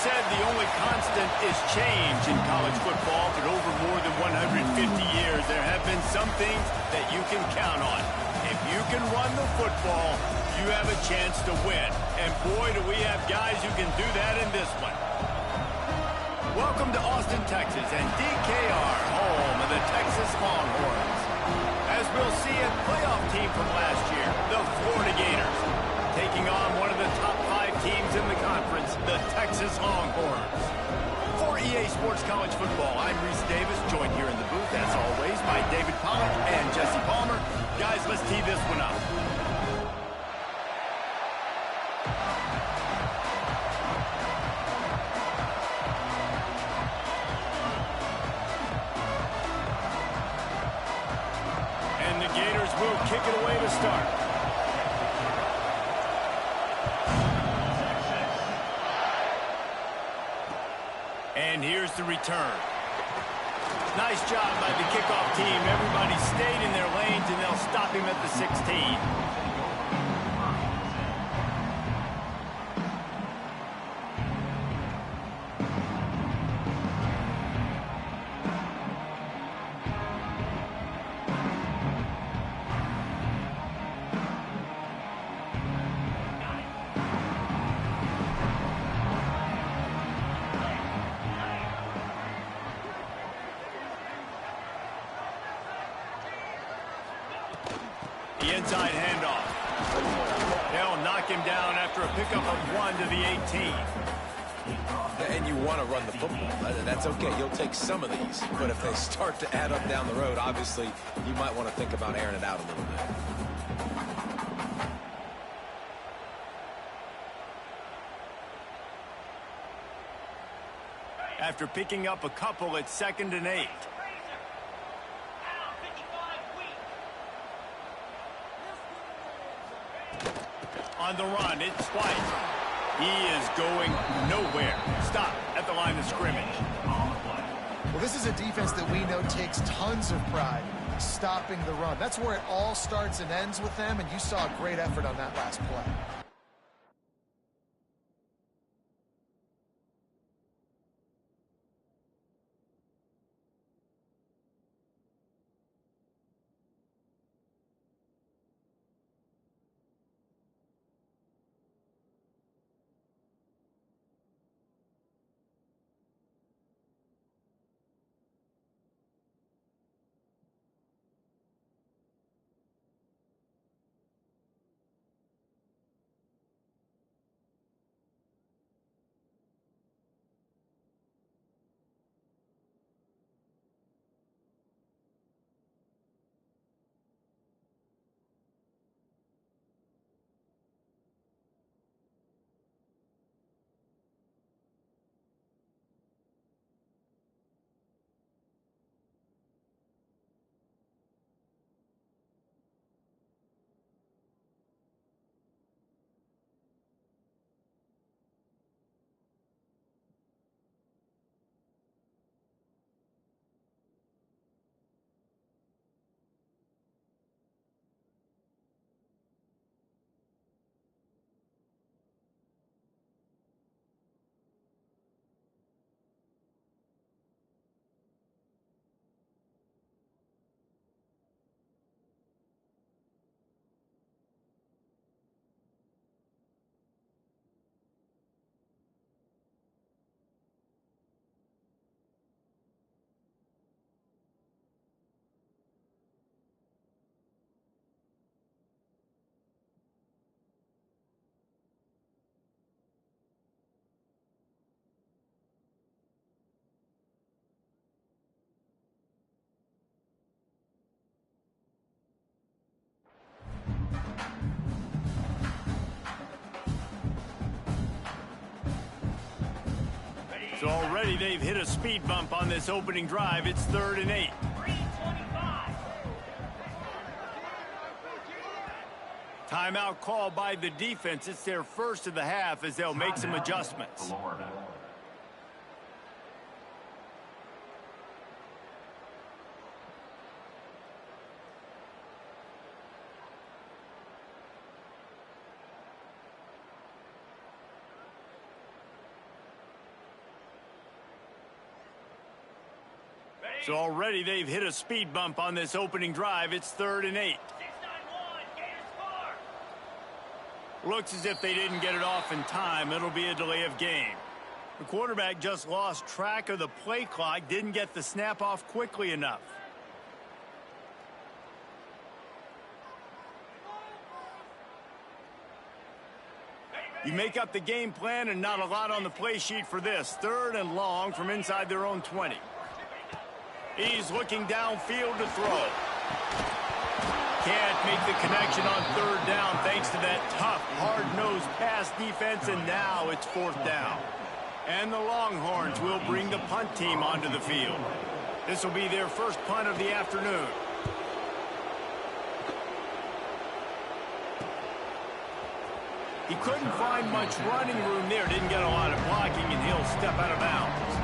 said the only constant is change in college football, but over more than 150 years, there have been some things that you can count on. If you can run the football, you have a chance to win. And boy, do we have guys who can do that in this one. Welcome to Austin, Texas, and DKR, home of the Texas Longhorns. As we'll see, a playoff team from last year, the Florida Gators, taking on one of the top 5 teams in the conference, the Texas Longhorns. For EA Sports College Football, I'm Reese Davis, joined here in the booth, as always, by David Pollack and Jesse Palmer. Guys, let's tee this one up. And the Gators will kick it away to start. And here's the return. Nice job by the kickoff team. Everybody stayed in their lanes, and they'll stop him at the 16. The inside handoff. They'll knock him down after a pickup of 1 to the 18. And you want to run the football. That's okay. You'll take some of these. But if they start to add up down the road, obviously, you might want to think about airing it out a little bit. After picking up a couple, it's 2nd and 8. On the run, it's White. He is going nowhere. Stop at the line of scrimmage. Well, this is a defense that we know takes tons of pride stopping the run. That's where it all starts and ends with them, and you saw a great effort on that last play. So already they've hit a speed bump on this opening drive. It's 3rd and 8. Timeout call by the defense. It's their first of the half as they'll make some adjustments. So already they've hit a speed bump on this opening drive. It's 3rd and 8. Looks as if they didn't get it off in time. It'll be a delay of game. The quarterback just lost track of the play clock, didn't get the snap off quickly enough. You make up the game plan and not a lot on the play sheet for this. 3rd and long from inside their own 20. He's looking downfield to throw. Can't make the connection on 3rd down thanks to that tough, hard-nosed pass defense, and now it's 4th down. And the Longhorns will bring the punt team onto the field. This will be their first punt of the afternoon. He couldn't find much running room there, didn't get a lot of blocking, and he'll step out of bounds.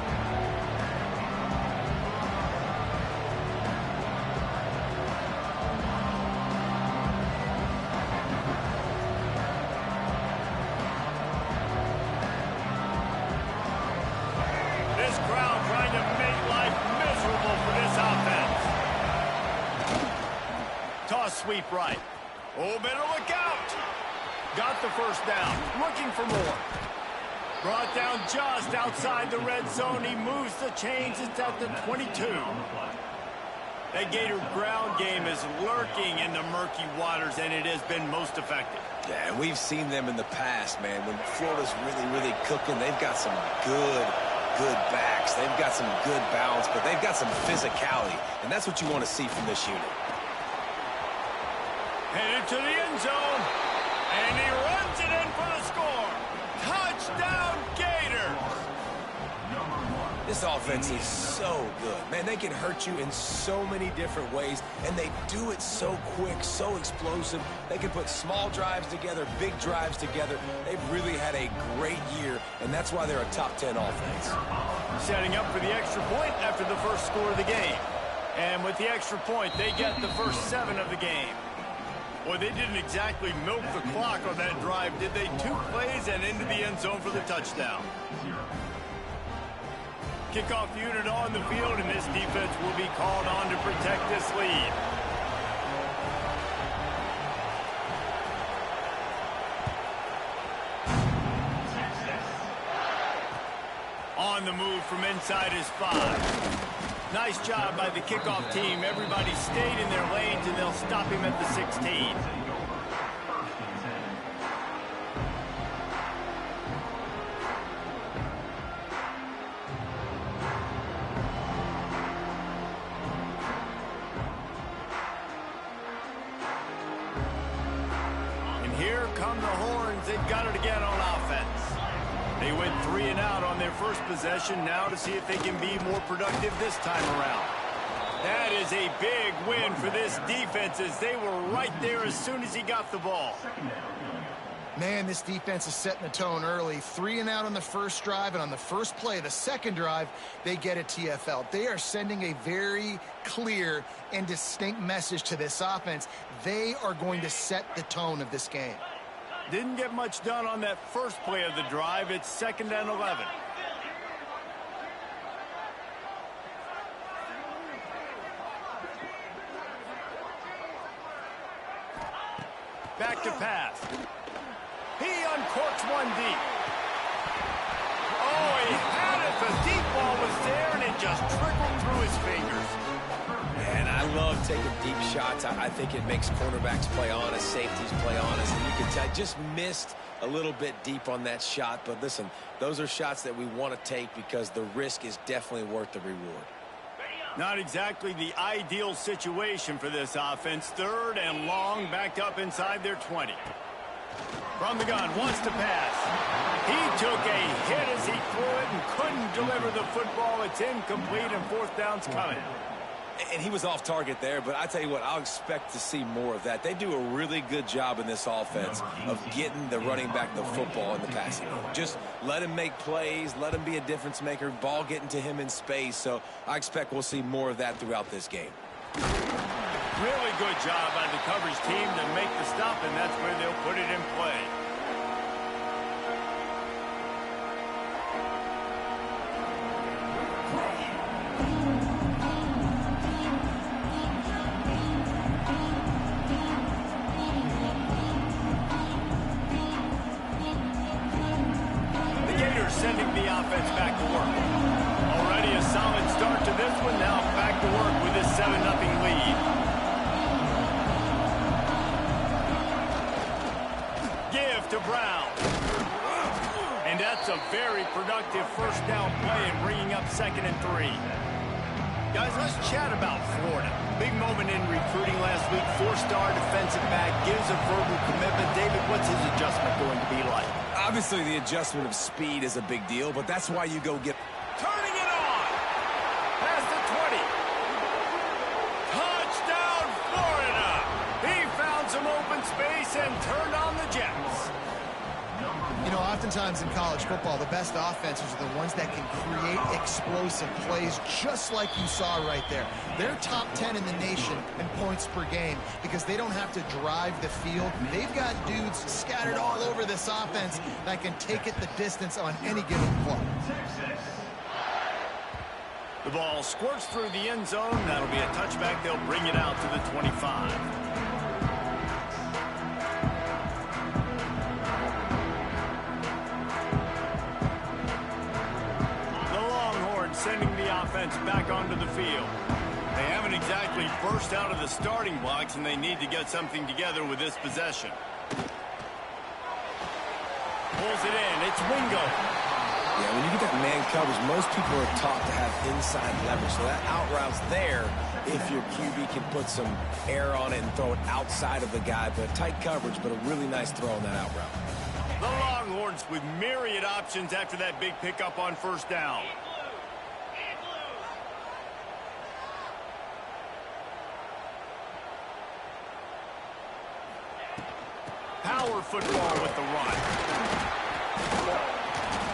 Sweep right. Oh, better look out. Got the first down. Looking for more. Brought down just outside the red zone. He moves the chains. It's at the 22. That Gator ground game is lurking in the murky waters, and it has been most effective. Yeah, and we've seen them in the past, man. When Florida's really cooking, they've got some good backs. They've got some good balance, but they've got some physicality, and that's what you want to see from this unit. Headed to the end zone, and he runs it in for the score. Touchdown, Gators! This offense is so good. Man, they can hurt you in so many different ways, and they do it so quick, so explosive. They can put small drives together, big drives together. They've really had a great year, and that's why they're a top 10 offense. Setting up for the extra point after the first score of the game. And with the extra point, they get the first 7 of the game. Well, they didn't exactly milk the clock on that drive, did they? 2 plays and into the end zone for the touchdown. Kickoff unit on the field, and this defense will be called on to protect this lead. On the move from inside his 5. Nice job by the kickoff team. Everybody stayed in their lanes, and they'll stop him at the 16. And here come the Horns. They've got it again on offense. They went 3 and out on their first possession, now to see if they can be more productive this time around. That is a big win for this defense, as they were right there as soon as he got the ball. Man, this defense is setting the tone early. 3 and out on the first drive, and on the first play, the second drive, they get a TFL. They are sending a very clear and distinct message to this offense. They are going to set the tone of this game. Didn't get much done on that first play of the drive. It's 2nd and 11. Back to pass. He uncorks one deep. Oh, he had it. The deep ball was there, and it just trickled through his fingers. And I love taking deep shots. I think it makes cornerbacks play honest, safeties play honest. And you can tell, just missed a little bit deep on that shot. But listen, those are shots that we want to take because the risk is definitely worth the reward. Not exactly the ideal situation for this offense. 3rd and long, backed up inside their 20. From the gun, wants to pass. He took a hit as he threw it and couldn't deliver the football. It's incomplete, and 4th down's coming. And he was off target there, but I tell you what, I'll expect to see more of that. They do a really good job in this offense of getting the running back the football in the passing game. Just let him make plays, let him be a difference maker, ball getting to him in space. So I expect we'll see more of that throughout this game. Really good job by the coverage team to make the stop, and that's where they'll put it in play. to work. Already a solid start to this one. Now back to work with this 7-0 lead. Give to Brown. And that's a very productive first down play and bringing up 2nd and 3. Guys, let's chat about Florida. Big moment in recruiting last week. 4-star defensive back, gives a verbal commitment. David, what's his adjustment going to be like? Obviously, the adjustment of speed is a big deal, but that's why you go get... Turning it on. Past the 20. Touchdown, Florida. He found some open space and turned on the Jets. You know, oftentimes in college football, the best offenses are the ones that can create explosive plays, just like you saw right there. They're top 10 in the nation in points per game because they don't have to drive the field. They've got dudes scattered all over this offense that can take it the distance on any given play. The ball squirts through the end zone. That'll be a touchback. They'll bring it out to the 25. Sending the offense back onto the field. They haven't exactly burst out of the starting blocks, and they need to get something together with this possession. Pulls it in. It's Wingo. Yeah, when you get that man coverage, most people are taught to have inside leverage. So that out route's there if your QB can put some air on it and throw it outside of the guy. But tight coverage, but a really nice throw on that out route. The Longhorns with myriad options after that big pickup on first down. Power football with the run.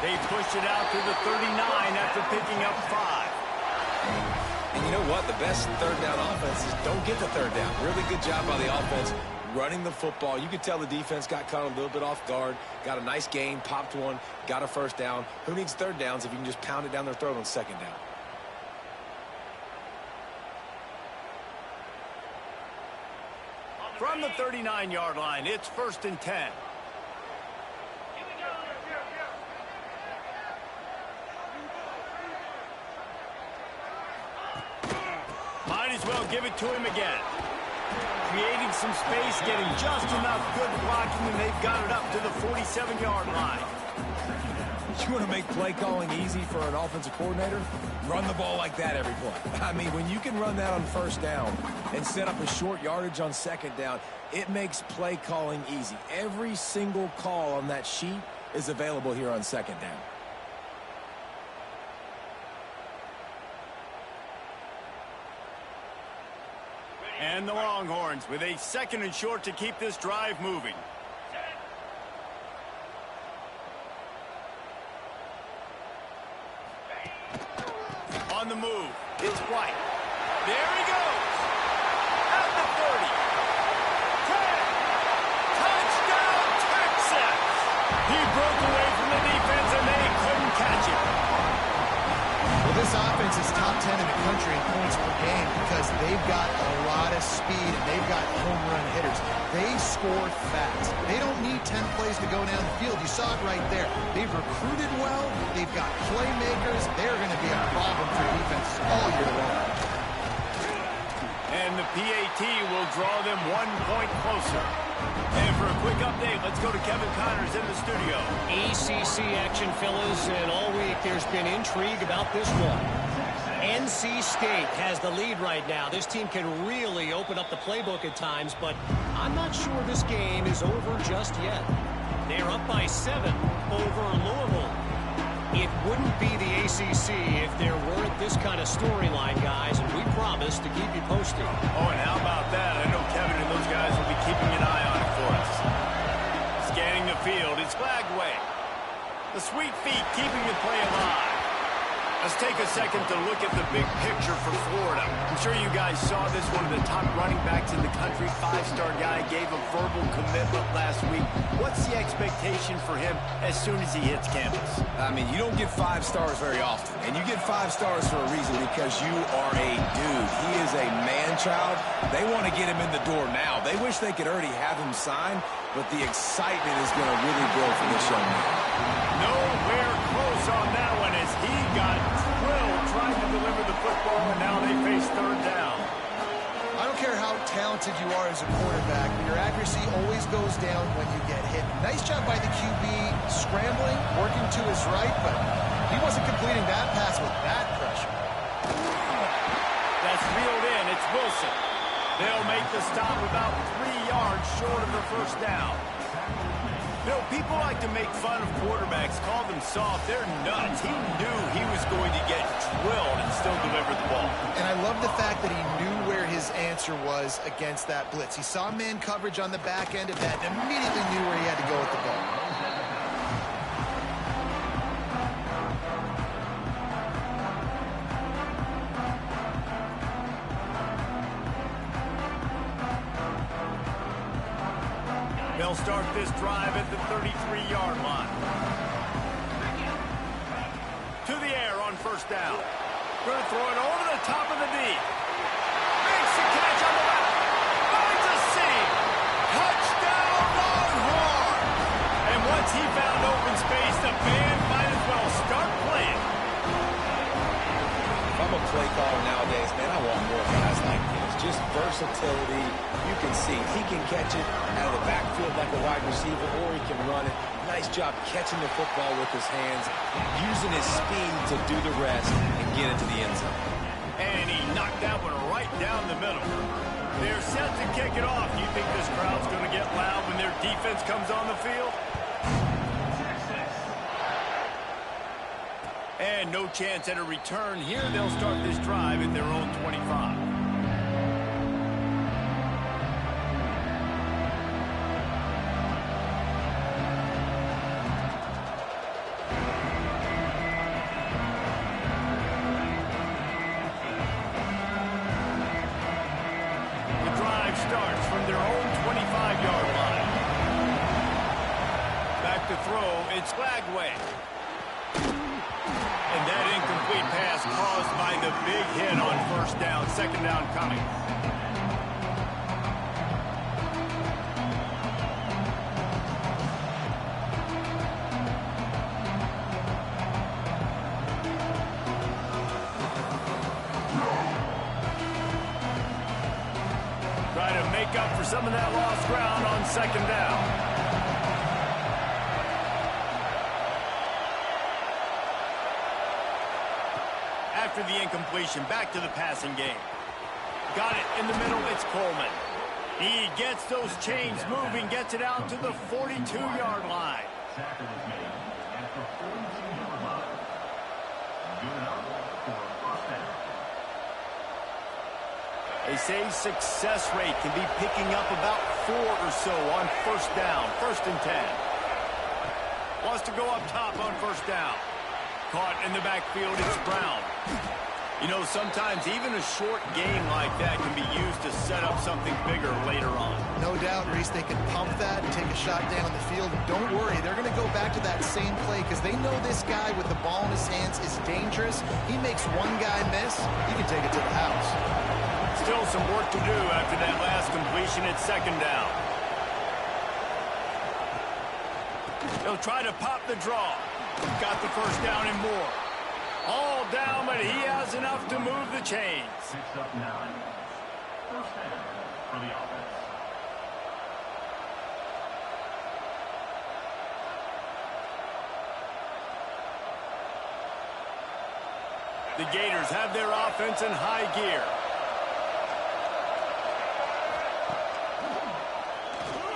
They push it out to the 39 after picking up 5. And you know what? The best third down offenses don't get the third down. Really good job by the offense running the football. You could tell the defense got caught a little bit off guard. Got a nice gain, popped one, got a first down. Who needs third downs if you can just pound it down their throat on second down? From the 39-yard line, it's 1st and 10. Might as well give it to him again. Creating some space, getting just enough good blocking, and they've got it up to the 47-yard line. You want to make play calling easy for an offensive coordinator? Run the ball like that every play. I mean, when you can run that on first down and set up a short yardage on second down, it makes play calling easy. Every single call on that sheet is available here on second down. And the Longhorns with a 2nd and short to keep this drive moving. On the move, it's White. There he goes. At the 30. 10. Touchdown, Texas. He broke away from the defense, and they couldn't catch him. Well, this offense is top 10 in the country in points per game because they've got a lot of speed and they've got home run hitters. They score fast. They don't need 10 plays to go down the field. You saw it right there. They've recruited well. They've got playmakers. They're going to be a problem for defenses all year long. And the PAT will draw them 1 point closer. And for a quick update, let's go to Kevin Connors in the studio. ACC action, fellas, and all week there's been intrigue about this one. NC State has the lead right now. This team can really open up the playbook at times, but I'm not sure this game is over just yet. They're up by 7 over Louisville. It wouldn't be the ACC if there weren't this kind of storyline, guys, and we promise to keep you posted. Oh, and how about that? I know Kevin and those guys will be keeping an eye on it for us. Scanning the field, it's flagged away. The sweet feet keeping the play alive. Let's take a second to look at the big picture for Florida. I'm sure you guys saw this. One of the top running backs in the country, 5-star guy, gave a verbal commitment last week. What's the expectation for him as soon as he hits campus? I mean, you don't get 5 stars very often. And you get 5 stars for a reason, because you are a dude. He is a man-child. They want to get him in the door now. They wish they could already have him signed, but the excitement is going to really build for this young man. Nowhere close on that one as he got drilled trying to deliver the football, and now they face third down. I don't care how talented you are as a quarterback, but your accuracy always goes down when you get hit. Nice job by the QB scrambling, working to his right, but he wasn't completing that pass with that pressure. That's reeled in. It's Wilson. They'll make the stop about 3 yards short of the first down. Bill, people like to make fun of quarterbacks, call them soft. They're nuts. He knew he was going to get drilled and still deliver the ball. And I love the fact that he knew where his answer was against that blitz. He saw man coverage on the back end of that and immediately knew where he had to go with the ball. They'll start this drive at the 33-yard line. To the air on first down. Going to throw it over the top of the D. Makes the catch on the left. Finds a seam. Touchdown Longhorn. And once he found open space, the band might as well start playing. If I'm a play caller nowadays, man, I want more guys like this. Just versatility. You can see he can catch it out of the backfield like a wide receiver, or he can run it. Nice job catching the football with his hands, using his speed to do the rest and get into the end zone. And he knocked that one right down the middle. They're set to kick it off. You think this crowd's going to get loud when their defense comes on the field? And no chance at a return here. They'll start this drive at their own 25. Starts from their own 25-yard line. Back to throw, it's Flagway. And that incomplete pass caused by the big hit on first down. Second down coming. Make up for some of that lost ground on second down. After the incompletion, back to the passing game. Got it in the middle, it's Coleman. He gets those chains moving, gets it out to the 42-yard line. Tackle is made at the 42-yard line. Good enough for a first down. They say success rate can be picking up about 4 or so on first down. First and 10. Wants to go up top on first down. Caught in the backfield, it's Brown. You know, sometimes even a short game like that can be used to set up something bigger later on. No doubt, Reese, they can pump that and take a shot down the field. And don't worry, they're going to go back to that same play because they know this guy with the ball in his hands is dangerous. He makes one guy miss, he can take it to the house. Still some work to do after that last completion at second down. They'll try to pop the draw. Got the first down and more. All down, but he has enough to move the chains. Picks up 9. First down for the offense. The Gators have their offense in high gear.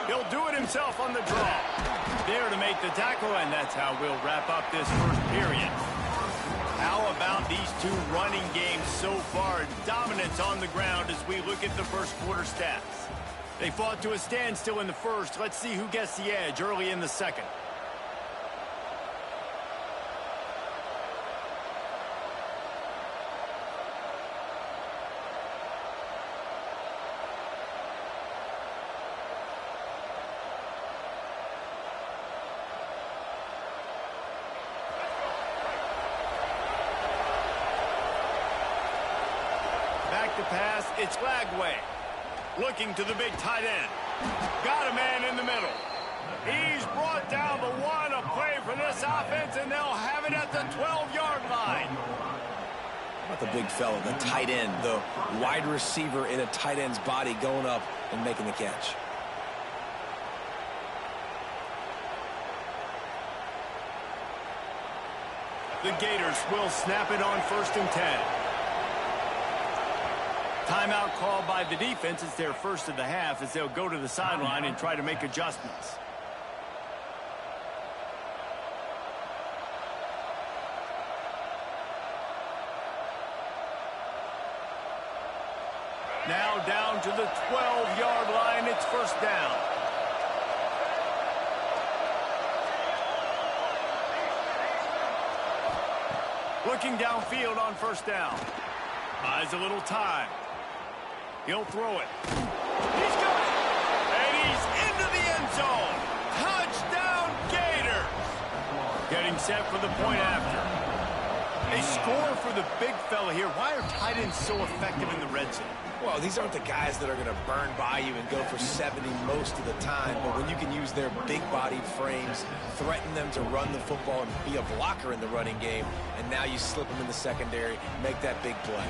He'll do it himself on the draw. There to make the tackle, and that's how we'll wrap up this first period. How about these two running games so far? Dominance on the ground as we look at the first quarter stats. They fought to a standstill in the first. Let's see who gets the edge early in the second. To pass, it's Flagway. Looking to the big tight end. Got a man in the middle. He's brought down the one. A play for this offense, and they'll have it at the 12-yard line. How about the big fella, the tight end, the wide receiver in a tight end's body going up and making the catch. The Gators will snap it on 1st and 10. Timeout called by the defense. It's their first of the half as they'll go to the sideline and try to make adjustments. Now down to the 12-yard line. It's 1st down. Looking downfield on 1st down. Buys a little time. He'll throw it. He's got it. And he's into the end zone. Touchdown, Gators. Getting set for the point after. They score for the big fella here. Why are tight ends so effective in the red zone? Well, these aren't the guys that are going to burn by you and go for 70 most of the time, but when you can use their big-bodied frames, threaten them to run the football and be a blocker in the running game, and now you slip them in the secondary, make that big play.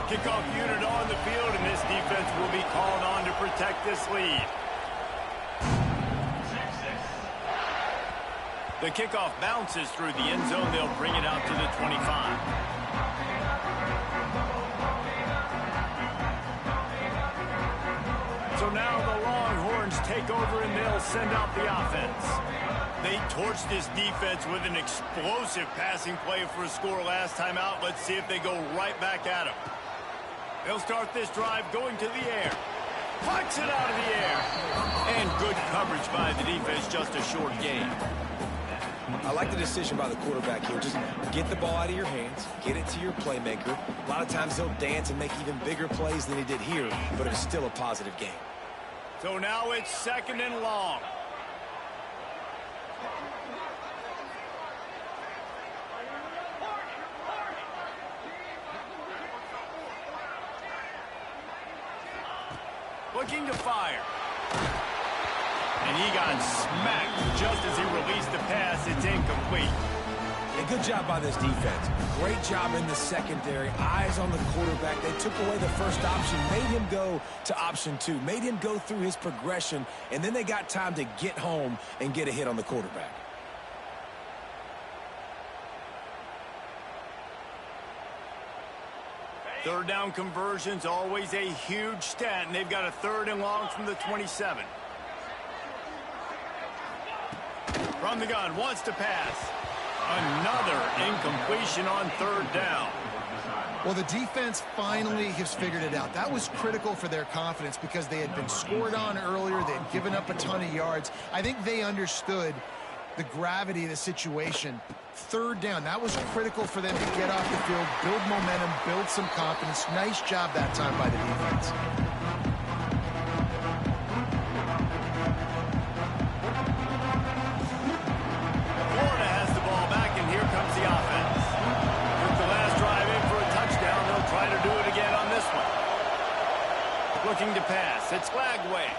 Kickoff unit on the field, and this defense will be called on to protect this lead. The kickoff bounces through the end zone. They'll bring it out to the 25. So now the Longhorns take over and they'll send out the offense. They torched this defense with an explosive passing play for a score last time out. Let's see if they go right back at them. They'll start this drive going to the air. Pucks it out of the air. And good coverage by the defense, just a short gain. I like the decision by the quarterback here. Just get the ball out of your hands, get it to your playmaker. A lot of times he'll dance and make even bigger plays than he did here, but it's still a positive game. So now it's 2nd and long. Looking to fire. And he got smacked just as he released the pass. It's incomplete. A good job by this defense. Great job in the secondary. Eyes on the quarterback. They took away the first option, made him go to option 2, made him go through his progression, and then they got time to get home and get a hit on the quarterback. Third down conversions, always a huge stat, and they've got a 3rd and long from the 27. From the gun, wants to pass. Another incompletion on 3rd down. Well, the defense finally has figured it out. That was critical for their confidence because they had been scored on earlier. They had given up a ton of yards. I think they understood the gravity of the situation. 3rd down, that was critical for them to get off the field, build momentum, build some confidence. Nice job that time by the defense. Florida has the ball back, and here comes the offense. Took the last drive in for a touchdown. They'll try to do it again on this one. Looking to pass. It's Flagway.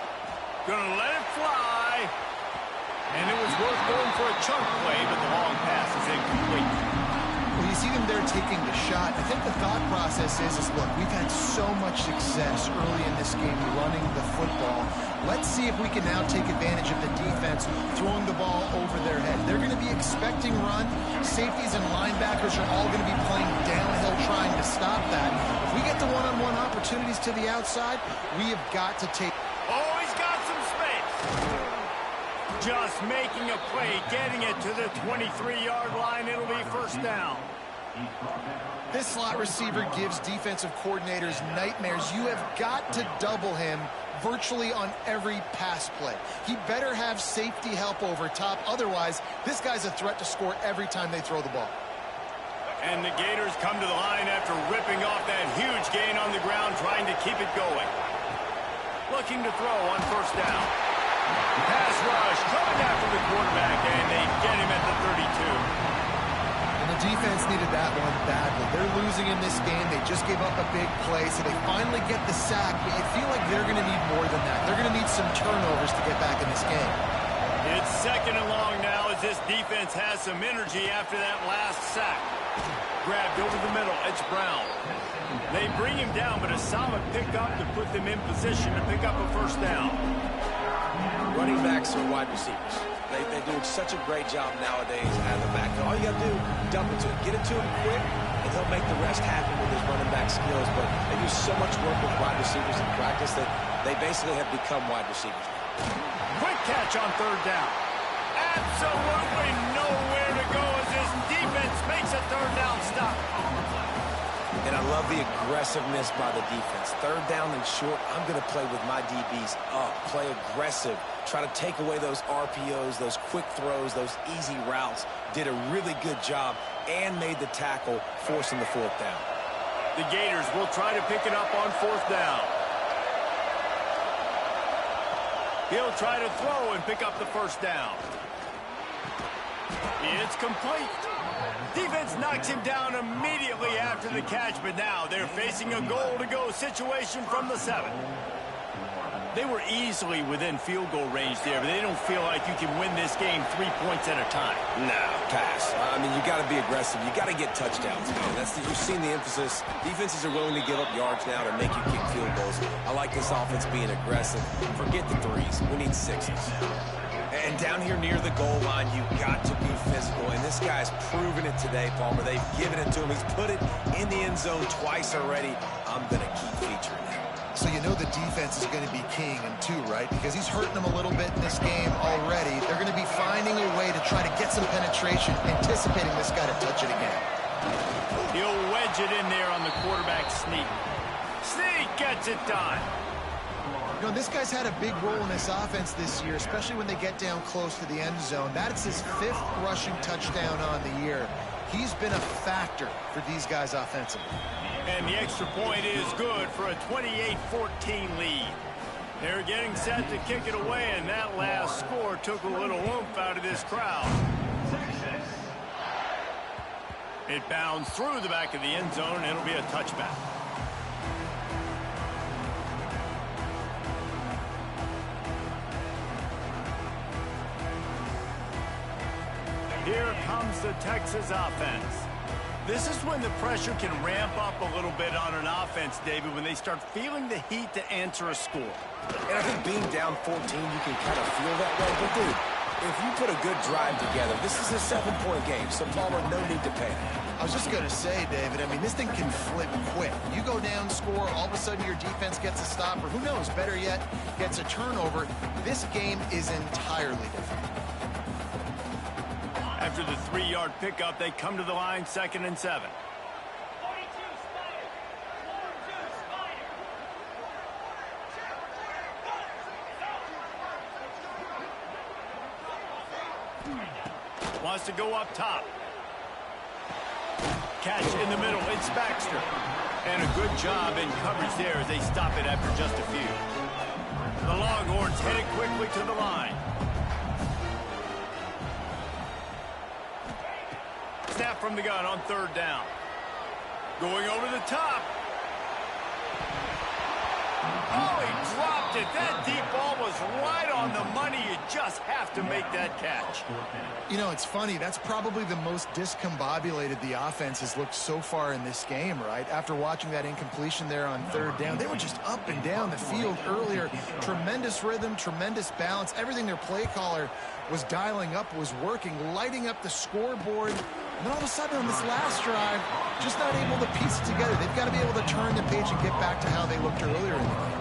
Gonna let it fly. And it was worth going for a chunk play, but the long pass is incomplete. Well, you see them there taking the shot. I think the thought process is look, we've had so much success early in this game running the football. Let's see if we can now take advantage of the defense throwing the ball over their head. They're going to be expecting run. Safeties and linebackers are all going to be playing downhill trying to stop that. If we get the one-on-one opportunities to the outside, we have got to take... Oh, he's got some space. Just making a play, getting it to the 23-yard line. It'll be 1st down. This slot receiver gives defensive coordinators nightmares. You have got to double him virtually on every pass play. He better have safety help over top. Otherwise, this guy's a threat to score every time they throw the ball. And the Gators come to the line after ripping off that huge gain on the ground, trying to keep it going. Looking to throw on 1st down. Pass rush coming after the quarterback, and they get him at the 32. And the defense needed that one badly. They're losing in this game. They just gave up a big play, so they finally get the sack. But you feel like they're going to need more than that. They're going to need some turnovers to get back in this game. It's 2nd and long now as this defense has some energy after that last sack. Grabbed over the middle. It's Brown. They bring him down, but a solid pickup to put them in position to pick up a 1st down. Running backs are wide receivers. They do such a great job nowadays out of the backfield. All you got to do, dump it to him. Get it to him quick, and he'll make the rest happen with his running back skills. But they do so much work with wide receivers in practice that they basically have become wide receivers. Quick catch on 3rd down. Absolutely nowhere to go as this defense makes a 3rd down stop. And I love the aggressiveness by the defense. 3rd down and short, I'm going to play with my DBs up, play aggressive, try to take away those RPOs, those quick throws, those easy routes. Did a really good job and made the tackle, forcing the 4th down. The Gators will try to pick it up on 4th down. He'll try to throw and pick up the 1st down. It's complete. Defense knocks him down immediately after the catch, but now they're facing a goal-to-go situation from the 7. They were easily within field goal range there, but they don't feel like you can win this game 3 points at a time. No, pass. I mean, you got to be aggressive. You got to get touchdowns, man. You've seen the emphasis. Defenses are willing to give up yards now to make you kick field goals. I like this offense being aggressive. Forget the 3s. We need 6s. And down here near the goal line, you've got to be physical. And this guy's proven it today, Palmer. They've given it to him. He's put it in the end zone twice already. I'm going to keep featuring him. So you know the defense is going to be king in 2, right? Because he's hurting them a little bit in this game already. They're going to be finding a way to try to get some penetration, anticipating this guy to touch it again. He'll wedge it in there on the quarterback sneak. Sneak gets it done. You know, this guy's had a big role in this offense this year, especially when they get down close to the end zone. That's his 5th rushing touchdown on the year. He's been a factor for these guys offensively. And the extra point is good for a 28-14 lead. They're getting set to kick it away, and that last score took a little oomph out of this crowd. It bounds through the back of the end zone, and it'll be a touchback. Here comes the Texas offense. This is when the pressure can ramp up a little bit on an offense, David, when they start feeling the heat to answer a score. And I think being down 14, you can kind of feel that way. But, dude, if you put a good drive together, this is a 7-point game, so Palmer, no need to panic. I was just going to say, David, I mean, this thing can flip quick. You go down, score, all of a sudden your defense gets a stop, or who knows, better yet, gets a turnover. This game is entirely different. After the 3-yard pickup, they come to the line, 2nd and 7. Wants to go up top. Catch in the middle. It's Baxter. And a good job in coverage there as they stop it after just a few. The Longhorns headed quickly to the line. Snap from the gun on 3rd down. Going over the top. Oh, he dropped it. That deep ball was right on the money. You just have to make that catch. You know, it's funny. That's probably the most discombobulated the offense has looked so far in this game, right? After watching that incompletion there on 3rd down, they were just up and down the field earlier. Tremendous rhythm, tremendous balance. Everything their play caller was dialing up was working, lighting up the scoreboard. And all of a sudden on this last drive, just not able to piece it together. They've got to be able to turn the page and get back to how they looked earlier in the game.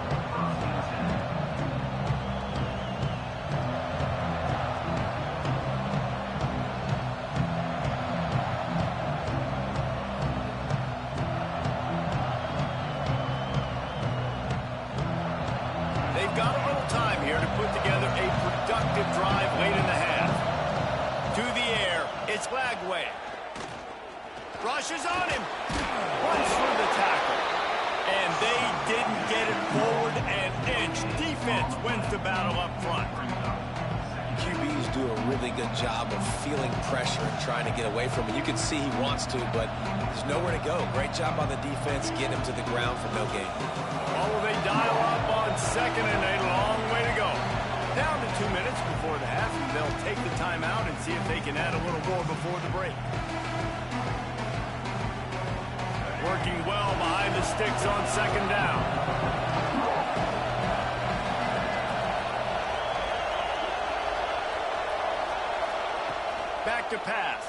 They've got a little time here to put together a productive drive late in the half. To the air, it's Lagway. Rushes on him. Runs through the tackle. And they didn't get it forward an inch. Defense wins the battle up front. QBs do a really good job of feeling pressure and trying to get away from it. You can see he wants to, but there's nowhere to go. Great job on the defense, getting him to the ground for no gain. Oh, they dial up on 2nd and a long way to go. Down to 2 minutes before the half, and they'll take the timeout and see if they can add a little more before the break. Working well behind the sticks on second down. Back to pass.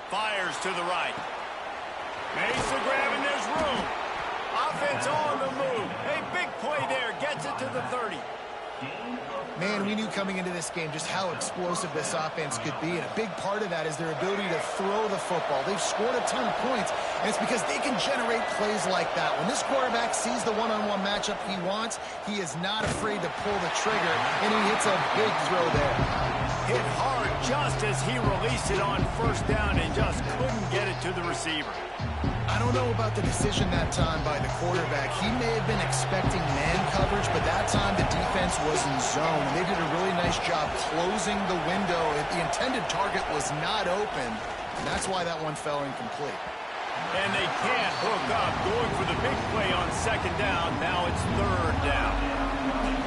Fires to the right. Makes the grab and there's room. Offense on the move. A big play there. Gets it to the 30. Man, we knew coming into this game just how explosive this offense could be, and a big part of that is their ability to throw the football. They've scored a ton of points, and it's because they can generate plays like that. When this quarterback sees the one-on-one matchup he wants, he is not afraid to pull the trigger, and he hits a big throw there. Hit hard just as he released it on first down and just couldn't get it to the receiver. I don't know about the decision that time by the quarterback. He may have been expecting man coverage, but that time the defense was in zone. They did a really nice job closing the window. The intended target was not open, and that's why that one fell incomplete. And they can't hook up, going for the big play on second down. Now it's third down.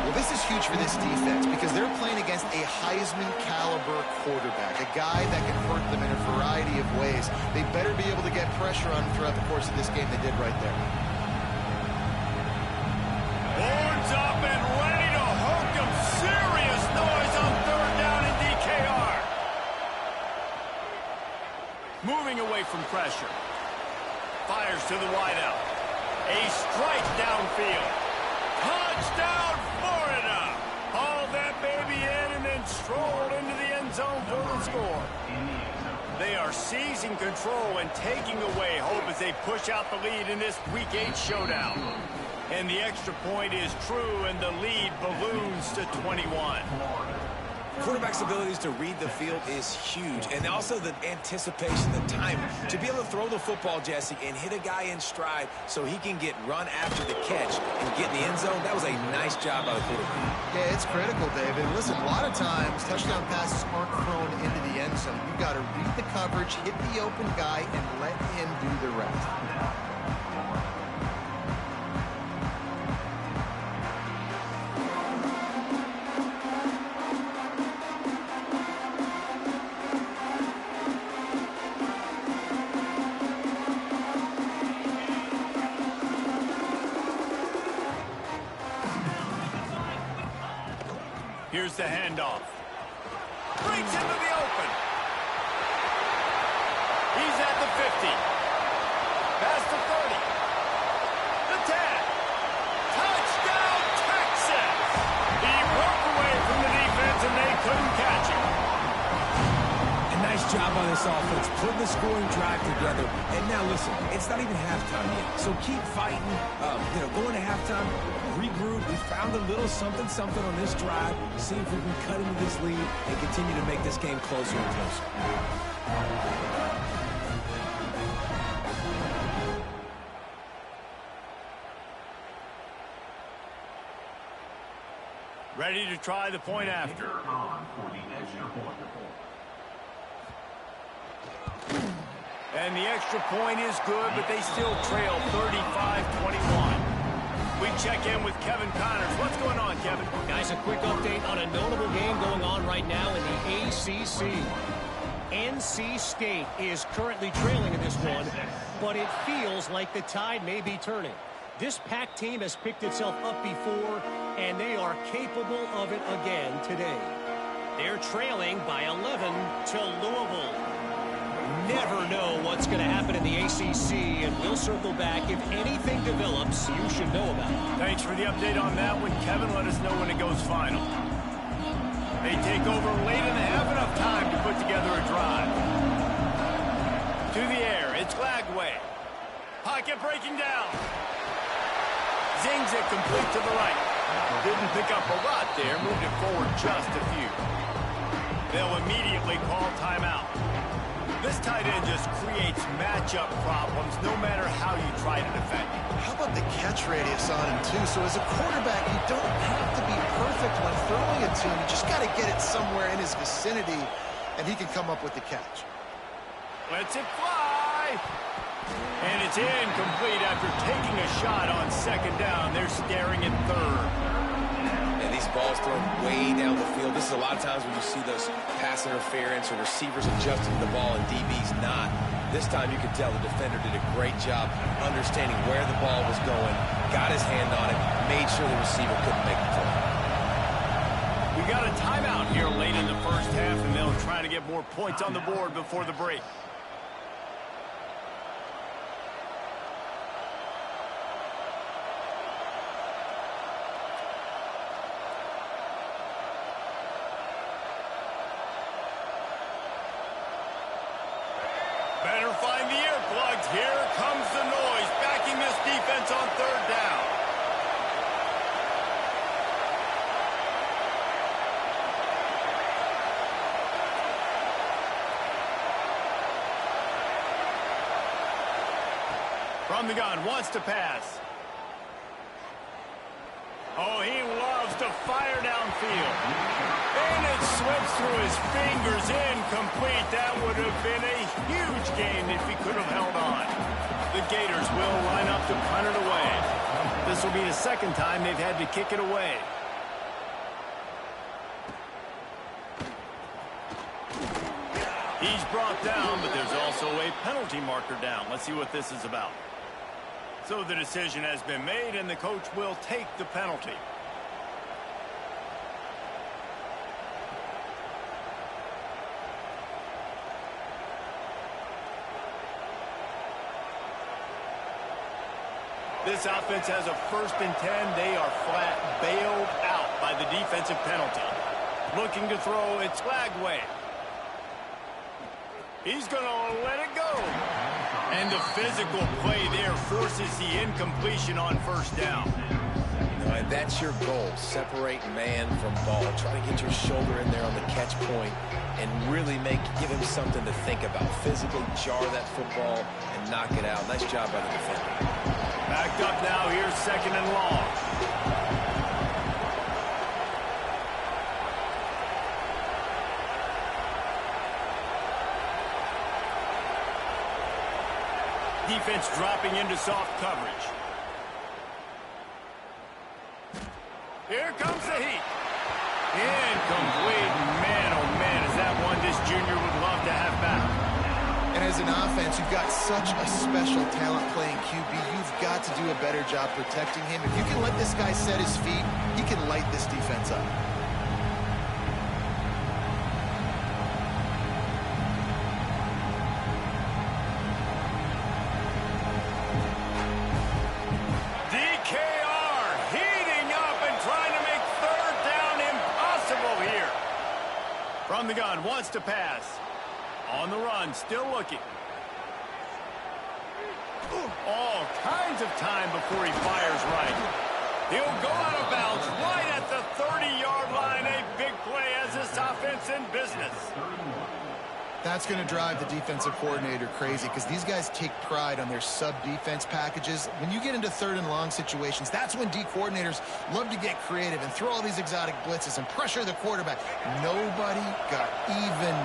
Well, this is huge for this defense because they're playing against a Heisman-caliber quarterback, a guy that can hurt them in a variety of ways. They better be able to get pressure on him throughout the course of this game. They did right there. Boards up and ready to hook him. Serious noise on third down in DKR. Moving away from pressure. Fires to the wideout. A strike downfield. Touchdown, Florida! Hauled that baby in and then strolled into the end zone for the score. They are seizing control and taking away hope as they push out the lead in this Week 8 showdown. And the extra point is true, and the lead balloons to 21. Quarterback's abilities to read the field is huge, and also the anticipation, the timing. To be able to throw the football, Jesse, and hit a guy in stride so he can get run after the catch and get in the end zone, that was a nice job by the quarterback. Yeah, it's critical, David. Listen, a lot of times touchdown passes aren't thrown into the end zone. You've got to read the coverage, hit the open guy, and let him do the rest. Here's the handoff. Breaks into the open. He's at the 50. Past the 30. The 10. Touchdown, Texas! He broke away from the defense and they couldn't catch him. A nice job on this offense, putting the scoring drive together. And now listen, it's not even halftime yet, so keep fighting. Going to halftime, regroup. We found a little something on this drive. See if we can cut into this lead and continue to make this game closer and closer. Ready to try the point after. And the extra point is good, but they still trail 35-21. We check in with Kevin Connors. What's going on, Kevin? Guys, a quick update on a notable game going on right now in the ACC. NC State is currently trailing in this one, but it feels like the tide may be turning. This Pac team has picked itself up before, and they are capable of it again today. They're trailing by 11 to Louisville. Never know what's going to happen in the ACC, and we'll circle back. If anything develops, you should know about it. Thanks for the update on that one, Kevin. Let us know when it goes final. They take over late in the half, enough time to put together a drive. To the air, it's Glagway. Pocket breaking down. Zings it complete to the right. Didn't pick up a lot there, moved it forward just a few. They'll immediately call timeout. This tight end just creates matchup problems no matter how you try to defend him. How about the catch radius on him, too? So as a quarterback, you don't have to be perfect when throwing it to him. You just got to get it somewhere in his vicinity, and he can come up with the catch. Lets it fly. And it's incomplete after taking a shot on second down. They're staring at third. And ball's thrown way down the field. This is a lot of times when you see those pass interference or receivers adjusting the ball and DB's not. This time you can tell the defender did a great job understanding where the ball was going, got his hand on it, made sure the receiver couldn't make the throw. We got a timeout here late in the first half, and they'll try to get more points on the board before the break. Better find the earplugs. Here comes the noise, backing this defense on third down. From the gun, wants to pass. Oh, he loves to fire downfield. And it slips through his fingers, incomplete. That would have been a huge gain if he could have held on. The Gators will line up to punt it away. This will be the second time they've had to kick it away. He's brought down, but there's also a penalty marker down. Let's see what this is about. So the decision has been made, and the coach will take the penalty. This offense has a 1st and 10. They are flat bailed out by the defensive penalty. Looking to throw, it's flag way. He's going to let it go. And the physical play there forces the incompletion on first down. And that's your goal. Separate man from ball. Try to get your shoulder in there on the catch point and really give him something to think about. Physically jar that football and knock it out. Nice job by the defender. Backed up now. Here's 2nd and long. Defense dropping into soft coverage. Here comes the heat. Incomplete. Man, oh man, is that one this junior would love to have back. And as an offense, you've got such a special talent playing QB. You've got to do a better job protecting him. If you can let this guy set his feet, he can light this defense up. From the gun, wants to pass. On the run, still looking. All kinds of time before he fires right. He'll go out of bounds right at the 30-yard line. A big play as this offense in business. That's going to drive the defensive coordinator crazy because these guys take pride on their sub-defense packages. When you get into 3rd and long situations, that's when D coordinators love to get creative and throw all these exotic blitzes and pressure the quarterback. Nobody got even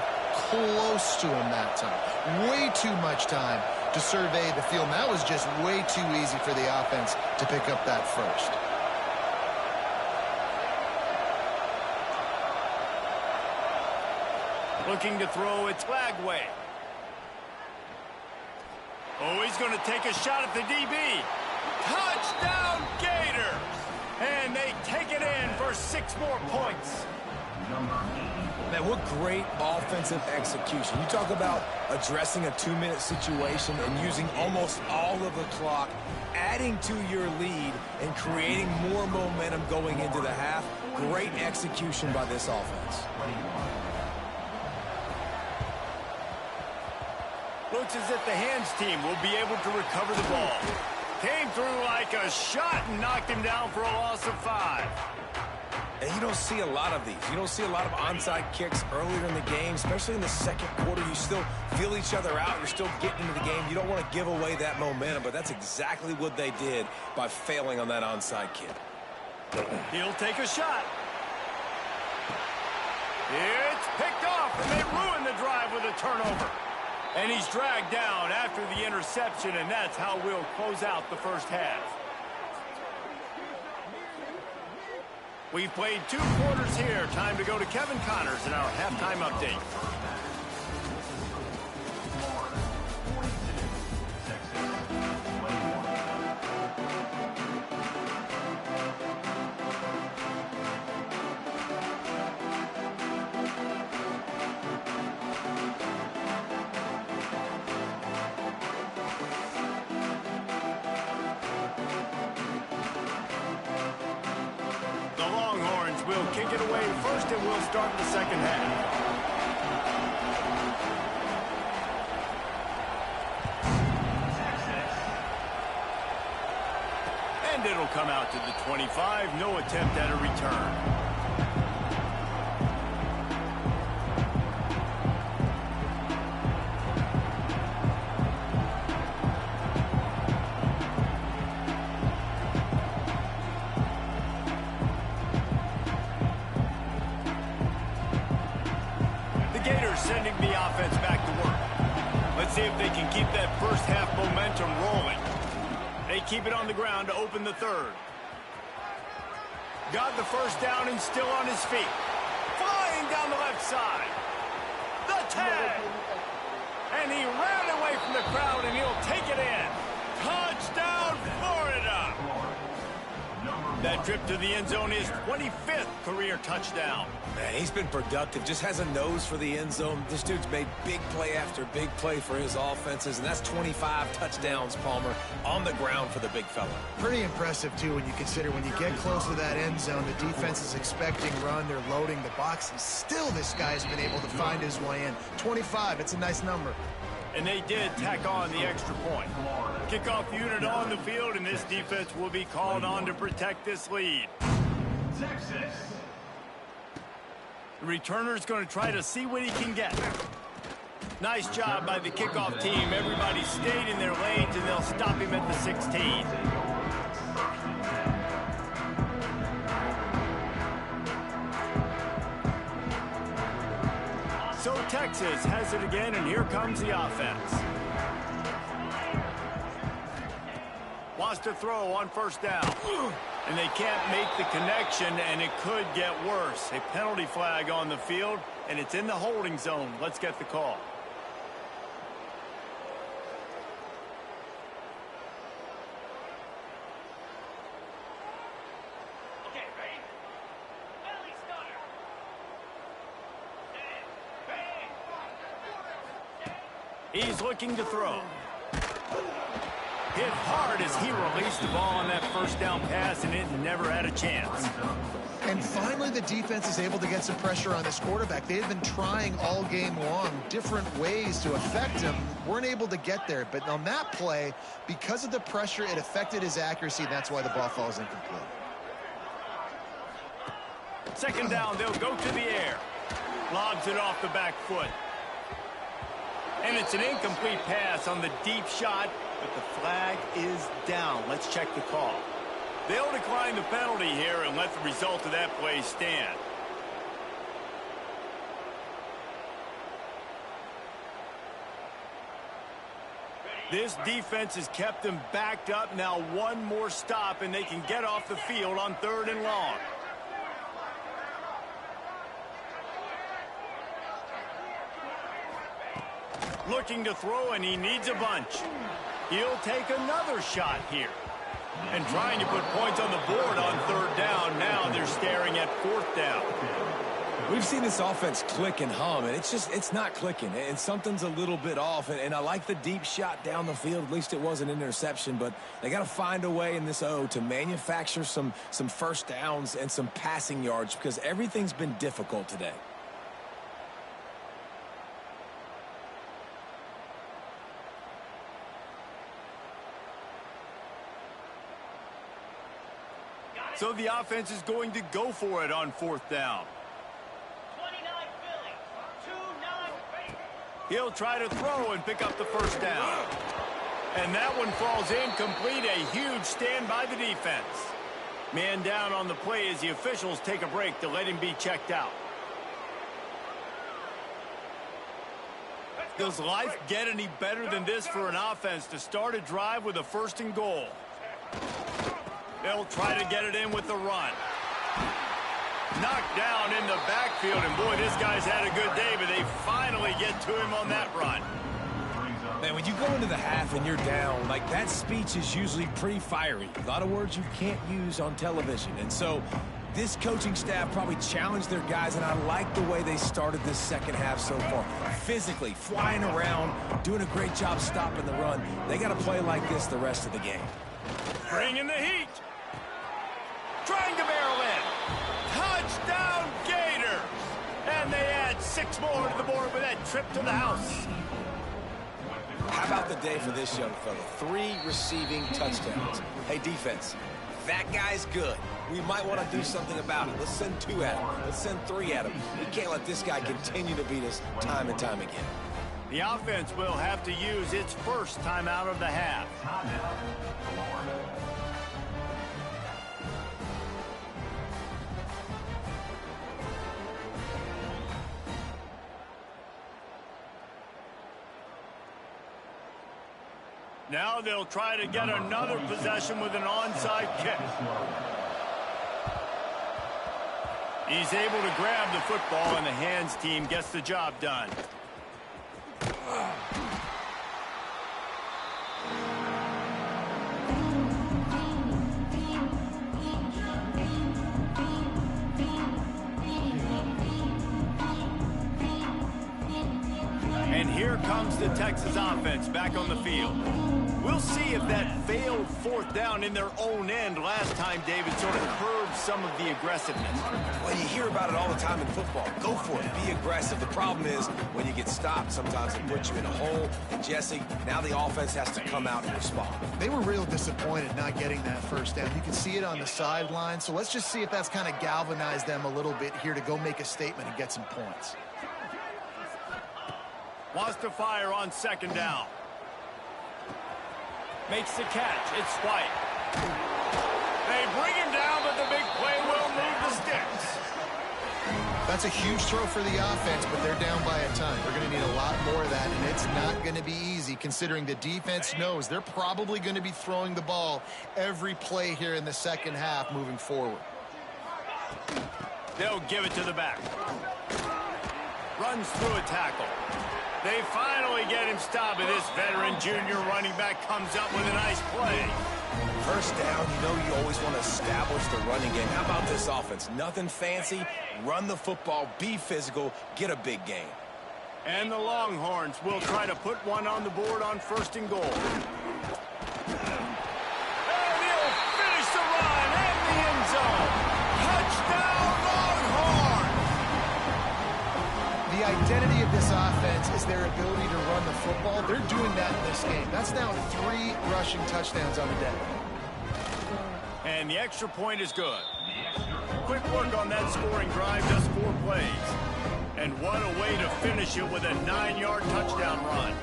close to him that time. Way too much time to survey the field. And that was just way too easy for the offense to pick up that first. Looking to throw, it's flag way. Oh, he's going to take a shot at the DB. Touchdown, Gators! And they take it in for 6 more points. Man, what great offensive execution. You talk about addressing a 2-minute situation and using almost all of the clock, adding to your lead and creating more momentum going into the half. Great execution by this offense. Looks as if the hands team will be able to recover the ball. Came through like a shot and knocked him down for a loss of 5. And you don't see a lot of these. You don't see a lot of onside kicks earlier in the game, especially in the second quarter. You still feel each other out. You're still getting into the game. You don't want to give away that momentum, but that's exactly what they did by failing on that onside kick. He'll take a shot. It's picked off, and they ruin the drive with a turnover. And he's dragged down after the interception, and that's how we'll close out the first half. We've played 2 quarters here. Time to go to Kevin Connors in our halftime update. Will kick it away first, and we'll start the second half. And it'll come out to the 25. No attempt at a return. Sending the offense back to work. Let's see if they can keep that first half momentum rolling. They keep it on the ground to open the third. Got the first down and still on his feet. Flying down the left side. The tag. And he ran away from the crowd, and he'll take it in. Touchdown, Florida. That trip to the end zone is 25th career touchdown. Man, he's been productive, just has a nose for the end zone. This dude's made big play after big play for his offenses, and that's 25 touchdowns, Palmer, on the ground for the big fella. Pretty impressive, too, when you consider when you get close to that end zone, the defense is expecting run, they're loading the box, and still this guy's been able to find his way in. 25, it's a nice number. And they did tack on the extra point. Kickoff unit on the field, and this defense will be called on to protect this lead. Texas. The returner's going to try to see what he can get. Nice job by the kickoff team. Everybody stayed in their lanes, and they'll stop him at the 16. So Texas has it again, and here comes the offense. Wants to throw on first down. And they can't make the connection, and it could get worse. A penalty flag on the field, and it's in the holding zone. Let's get the call. Okay, ready? Penalty starter. He's looking to throw. Hit hard as he released the ball on that first down pass, and it never had a chance. And finally, the defense is able to get some pressure on this quarterback. They had been trying all game long different ways to affect him. Weren't able to get there. But on that play, because of the pressure, it affected his accuracy, and that's why the ball falls incomplete. Second down, they'll go to the air. Lobs it off the back foot. And it's an incomplete pass on the deep shot, but the flag is down. Let's check the call. They'll decline the penalty here and let the result of that play stand. This defense has kept them backed up. Now one more stop, and they can get off the field on 3rd and long. Looking to throw, and he needs a bunch. He'll take another shot here. And trying to put points on the board on 3rd down. Now they're staring at 4th down. We've seen this offense click and hum, and it's not clicking, and something's a little bit off. And I like the deep shot down the field. At least it was an interception, but they got to find a way in this O to manufacture some first downs and some passing yards, because everything's been difficult today. So the offense is going to go for it on 4th down. 29 Philly. 2-9 ready. He'll try to throw and pick up the first down. And that one falls incomplete. A huge stand by the defense. Man down on the play as the officials take a break to let him be checked out. Does life get any better than this for an offense to start a drive with a 1st and goal? They'll try to get it in with the run. Knocked down in the backfield, and boy, this guy's had a good day, but they finally get to him on that run. Man, when you go into the half and you're down, like, that speech is usually pretty fiery. A lot of words you can't use on television. And so this coaching staff probably challenged their guys, and I like the way they started this second half so far. Physically, flying around, doing a great job stopping the run. They got to play like this the rest of the game. Bringing the heat. Trying to barrel in. Touchdown Gators. And they add 6 more to the board with that trip to the house. How about the day for this young fella? 3 receiving touchdowns. Hey, defense, that guy's good. We might want to do something about it. Let's send 2 at him. Let's send 3 at him. We can't let this guy continue to beat us time and time again. The offense will have to use its first timeout of the half. Now they'll try to get another possession with an onside kick. He's able to grab the football, and the hands team gets the job done. And here comes the Texas offense back on the field. We'll see if that failed 4th down in their own end last time, David, sort of curbed some of the aggressiveness. Well, you hear about it all the time in football. Go for it. Be aggressive. The problem is when you get stopped, sometimes it puts you in a hole. And, Jesse, now the offense has to come out and respond. They were real disappointed not getting that first down. You can see it on the sideline. So let's just see if that's kind of galvanized them a little bit here to go make a statement and get some points. Wants to fire on 2nd down. Makes the catch. It's White. They bring him down, but the big play will move the sticks. That's a huge throw for the offense, but they're down by a ton. They're going to need a lot more of that, and it's not going to be easy considering the defense knows they're probably going to be throwing the ball every play here in the second half moving forward. They'll give it to the back. Runs through a tackle. They finally get him stopped, and this veteran junior running back comes up with a nice play. First down, you know you always want to establish the running game. How about this offense? Nothing fancy. Run the football, be physical, get a big gain. And the Longhorns will try to put one on the board on 1st and goal. And he'll finish the run in the end zone. Touchdown, Longhorns! The identity of this offense is their ability to run the football. They're doing that in this game. That's now 3 rushing touchdowns on the day. And the extra point is good. Quick work on that scoring drive, just 4 plays. And what a way to finish it with a 9-yard touchdown run.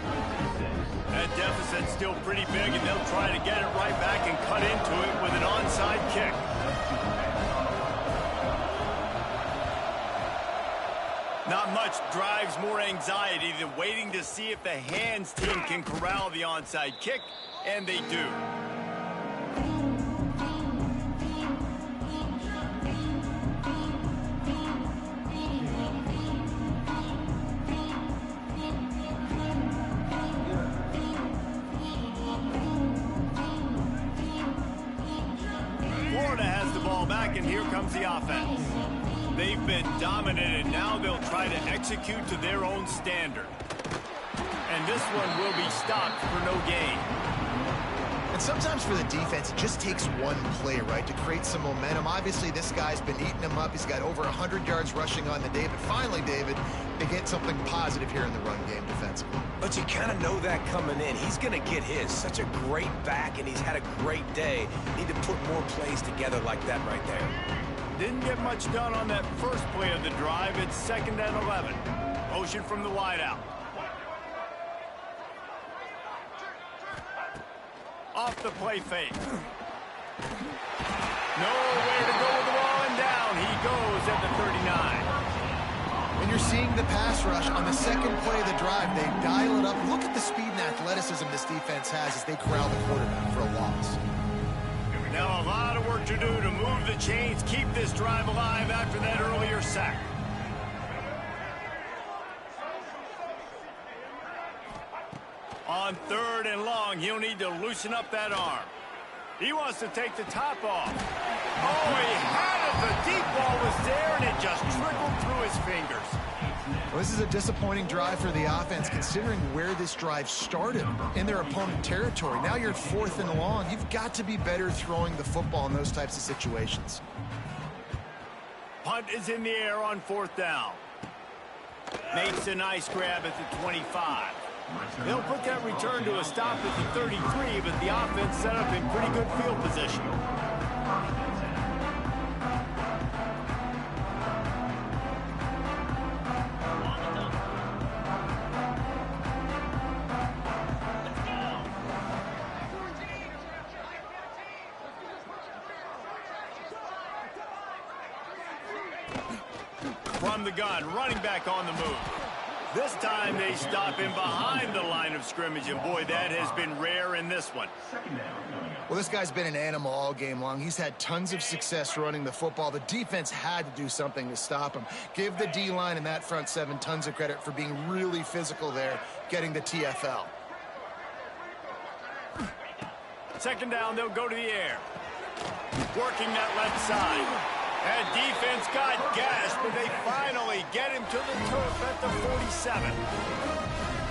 That deficit's still pretty big, and they'll try to get it right back and cut into it with an onside kick. Not much drives more anxiety than waiting to see if the hands team can corral the onside kick, and they do. Florida has the ball back, and here comes the offense. They've been dominant, and now they'll try to execute to their own standard. And this one will be stopped for no gain. And sometimes for the defense, it just takes one play, right, to create some momentum. Obviously, this guy's been eating them up. He's got over 100 yards rushing on the day. But finally, David, they get something positive here in the run game defensively. But you kind of know that coming in. He's going to get his. Such a great back, and he's had a great day. Need to put more plays together like that right there. Didn't get much done on that first play of the drive. It's 2nd and 11. Motion from the wideout. Off the play fake. Nowhere to go with the ball, and down he goes at the 39. When you're seeing the pass rush on the second play of the drive, they dial it up. Look at the speed and athleticism this defense has as they corral the quarterback for a loss. Now a lot of work to do to move the chains, keep this drive alive after that earlier sack. On 3rd and long, he'll need to loosen up that arm. He wants to take the top off. Oh, he had it. The deep ball was there, and it just trickled through his fingers. Well, this is a disappointing drive for the offense, considering where this drive started in their opponent territory. Now you're at 4th and long. You've got to be better throwing the football in those types of situations. Punt is in the air on 4th down. Makes a nice grab at the 25. They'll put that return to a stop at the 33, but the offense set up in pretty good field position. From the gun, running back on the move. This time they stop him behind the line of scrimmage, and boy, that has been rare in this one. Well, this guy's been an animal all game long. He's had tons of success running the football. The defense had to do something to stop him. Give the D-line and that front 7 tons of credit for being really physical there, getting the TFL. 2nd down, they'll go to the air. Working that left side. That defense got gashed, but they finally get him to the turf at the 47.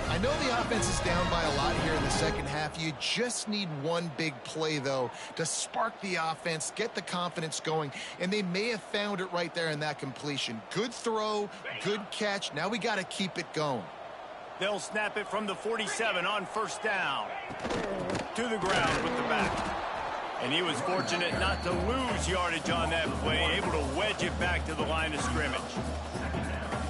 I know the offense is down by a lot here in the second half. You just need one big play, though, to spark the offense, get the confidence going, and they may have found it right there in that completion. Good throw, good catch. Now we got to keep it going. They'll snap it from the 47 on 1st down. To the ground with the back. And he was fortunate not to lose yardage on that play, able to wedge it back to the line of scrimmage.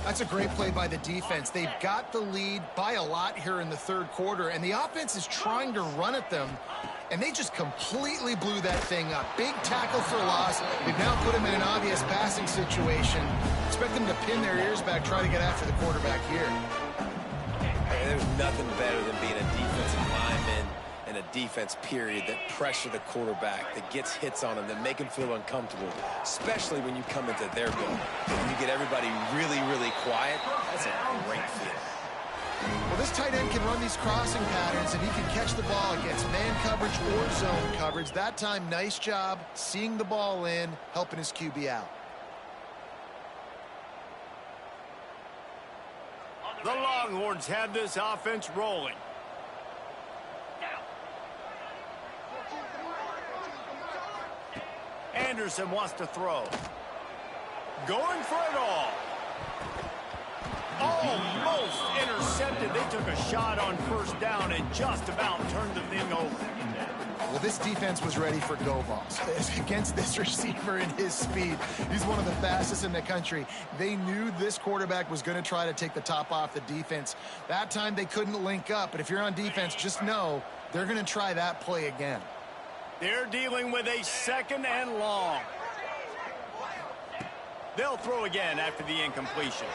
That's a great play by the defense. They've got the lead by a lot here in the 3rd quarter, and the offense is trying to run at them, and they just completely blew that thing up. Big tackle for loss. They've now put him in an obvious passing situation. Expect them to pin their ears back, try to get after the quarterback here. Hey, there's nothing better than being a defensive lineman and a defense period that pressure the quarterback, that gets hits on him, that make him feel uncomfortable, especially when you come into their building. And you get everybody really, really quiet. That's a great feeling. Well, this tight end can run these crossing patterns, and he can catch the ball against man coverage or zone coverage. That time, nice job seeing the ball in, helping his QB out. The Longhorns have this offense rolling. Anderson wants to throw. Going for it all. Almost intercepted. They took a shot on 1st down and just about turned the thing over. Well, this defense was ready for go balls. Against this receiver and his speed, he's one of the fastest in the country. They knew this quarterback was going to try to take the top off the defense. That time they couldn't link up, but if you're on defense, just know they're going to try that play again. They're dealing with a 2nd and long. They'll throw again after the incompletion.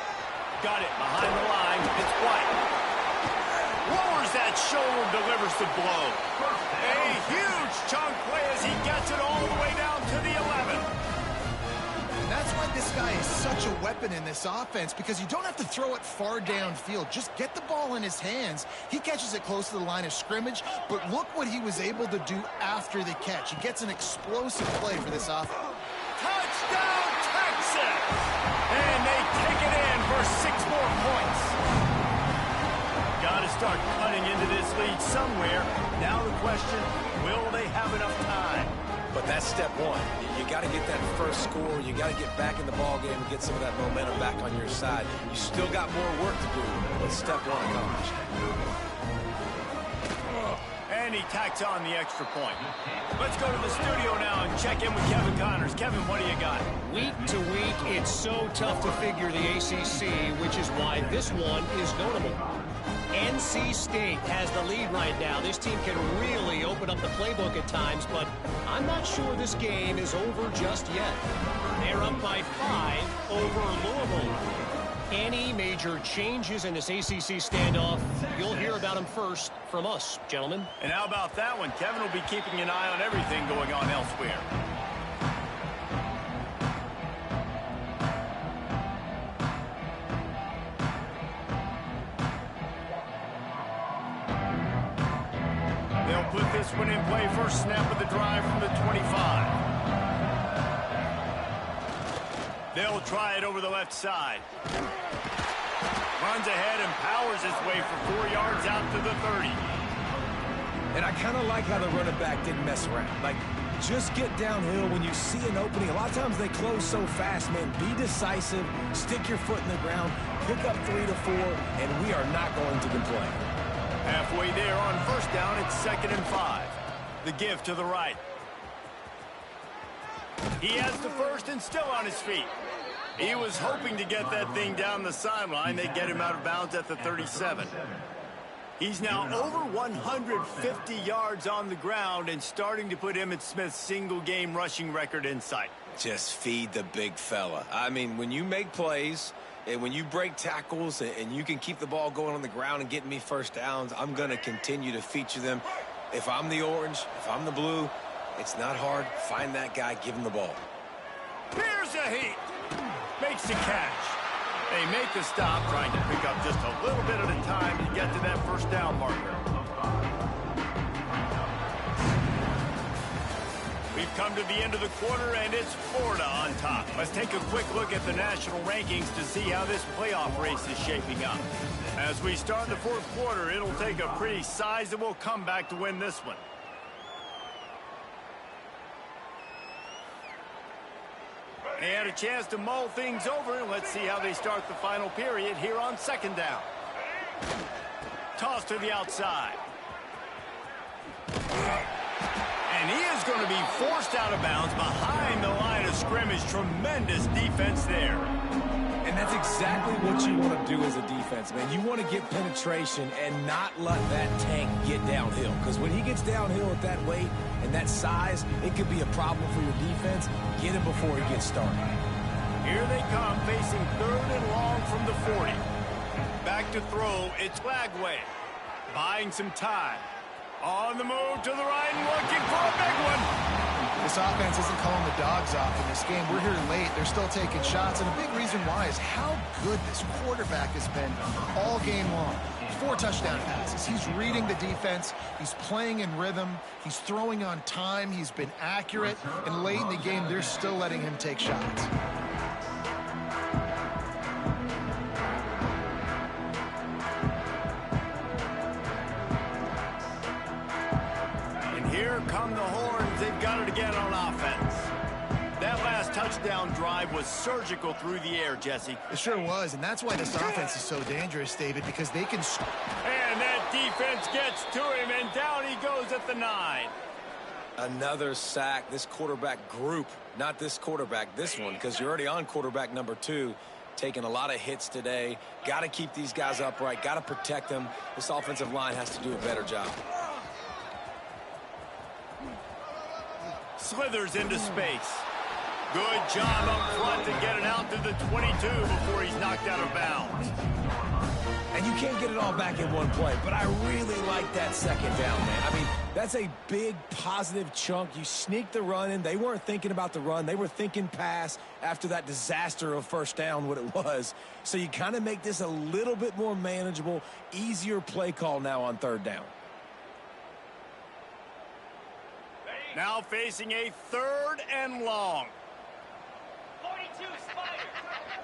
Got it behind the line. It's White. Lowers that shoulder, delivers the blow. A huge chunk play as he gets it all the way down to the 11. That's why this guy is such a weapon in this offense, because you don't have to throw it far downfield. Just get the ball in his hands. He catches it close to the line of scrimmage, but look what he was able to do after the catch. He gets an explosive play for this offense. Touchdown, Texas! And they take it in for 6 more points. Got to start cutting into this lead somewhere. Now the question, will they have enough time? But that's step one. You got to get that first score. You got to get back in the ball game and get some of that momentum back on your side. You still got more work to do, but step one accomplished. And he tacks on the extra point. Let's go to the studio now and check in with Kevin Connors. Kevin, what do you got? Week to week, it's so tough to figure the ACC, which is why this one is notable. NC State has the lead right now. This team can really open up the playbook at times, but I'm not sure this game is over just yet. They're up by 5 over Louisville. Any major changes in this ACC standoff, you'll hear about them first from us, gentlemen. And how about that one? Kevin will be keeping an eye on everything going on elsewhere. They'll put this one in play. First snap of the drive from the 25. They'll try it over the left side. Runs ahead and powers his way for 4 yards out to the 30. And I kind of like how the running back didn't mess around. Like, just get downhill when you see an opening. A lot of times they close so fast, man. Be decisive, stick your foot in the ground, pick up 3 to 4, and we are not going to complain. Halfway there on first down, it's 2nd and 5. The give to the right. He has the first and still on his feet. He was hoping to get that thing down the sideline. They get him out of bounds at the 37. He's now over 150 yards on the ground and starting to put Emmitt Smith's single-game rushing record in sight. Just feed the big fella. I mean, when you make plays and when you break tackles and you can keep the ball going on the ground and getting me first downs, I'm going to continue to feature them. If I'm the orange, if I'm the blue, it's not hard. Find that guy, give him the ball. Here's a heat. Makes the catch. They make the stop, trying to pick up just a little bit at a time to get to that first down marker. We've come to the end of the quarter, and it's Florida on top. Let's take a quick look at the national rankings to see how this playoff race is shaping up. As we start the fourth quarter, it'll take a pretty sizable comeback to win this one. They had a chance to mull things over, and let's see how they start the final period here on 2nd down. Toss to the outside. And he is going to be forced out of bounds behind the line of scrimmage. Tremendous defense there. And that's exactly what you want to do as a defense, man. You want to get penetration and not let that tank get downhill. Because when he gets downhill at that weight and that size, it could be a problem for your defense. Get him before he gets started. Here they come, facing 3rd and long from the 40. Back to throw, it's Flagway. Buying some time. On the move to the right and looking for a big one. This offense isn't calling the dogs off in this game. We're here late. They're still taking shots, and a big reason why is how good this quarterback has been all game long. 4 touchdown passes. He's reading the defense. He's playing in rhythm. He's throwing on time. He's been accurate. And late in the game, they're still letting him take shots. Here come the horns. They've got it again on offense. That last touchdown drive was surgical through the air, Jesse. It sure was, and that's why this offense is so dangerous, David, because they can... And that defense gets to him, and down he goes at the 9. Another sack. This quarterback group, not this quarterback, this one, because you're already on quarterback number 2. Taking a lot of hits today. Got to keep these guys upright. Got to protect them. This offensive line has to do a better job. Slithers into space. Good job up front to get it out to the 22 before he's knocked out of bounds. And you can't get it all back in one play, but I really like that 2nd down, man. I mean, that's a big positive chunk. You sneak the run in. They weren't thinking about the run. They were thinking pass after that disaster of first down, what it was. So you kind of make this a little bit more manageable, easier play call now on 3rd down. Now facing a 3rd and long. 42 Spiders.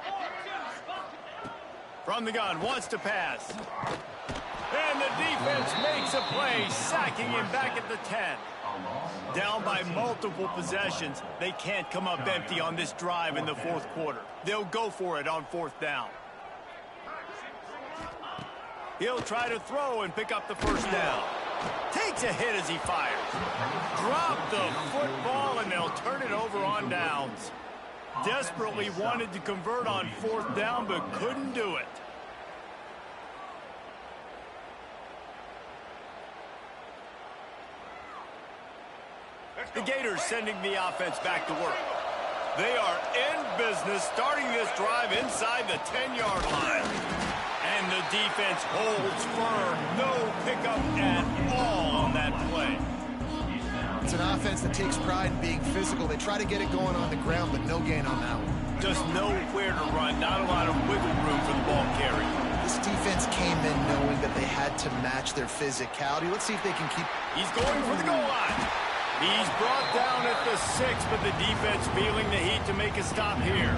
4-2 Spot. From the gun, wants to pass. And the defense makes a play, sacking him back at the 10. Down by multiple possessions, they can't come up empty on this drive in the 4th quarter. They'll go for it on 4th down. He'll try to throw and pick up the first down. Takes a hit as he fires. Drop the football, and they'll turn it over on downs. Desperately wanted to convert on 4th down, but couldn't do it. The Gators sending the offense back to work. They are in business, starting this drive inside the 10-yard line. And the defense holds firm. No pickup at all on that play. It's an offense that takes pride in being physical. They try to get it going on the ground, but no gain on that one. Just nowhere to run. Not a lot of wiggle room for the ball carrier. This defense came in knowing that they had to match their physicality. Let's see if they can keep... He's going for the goal line. He's brought down at the 6, but the defense feeling the heat to make a stop here.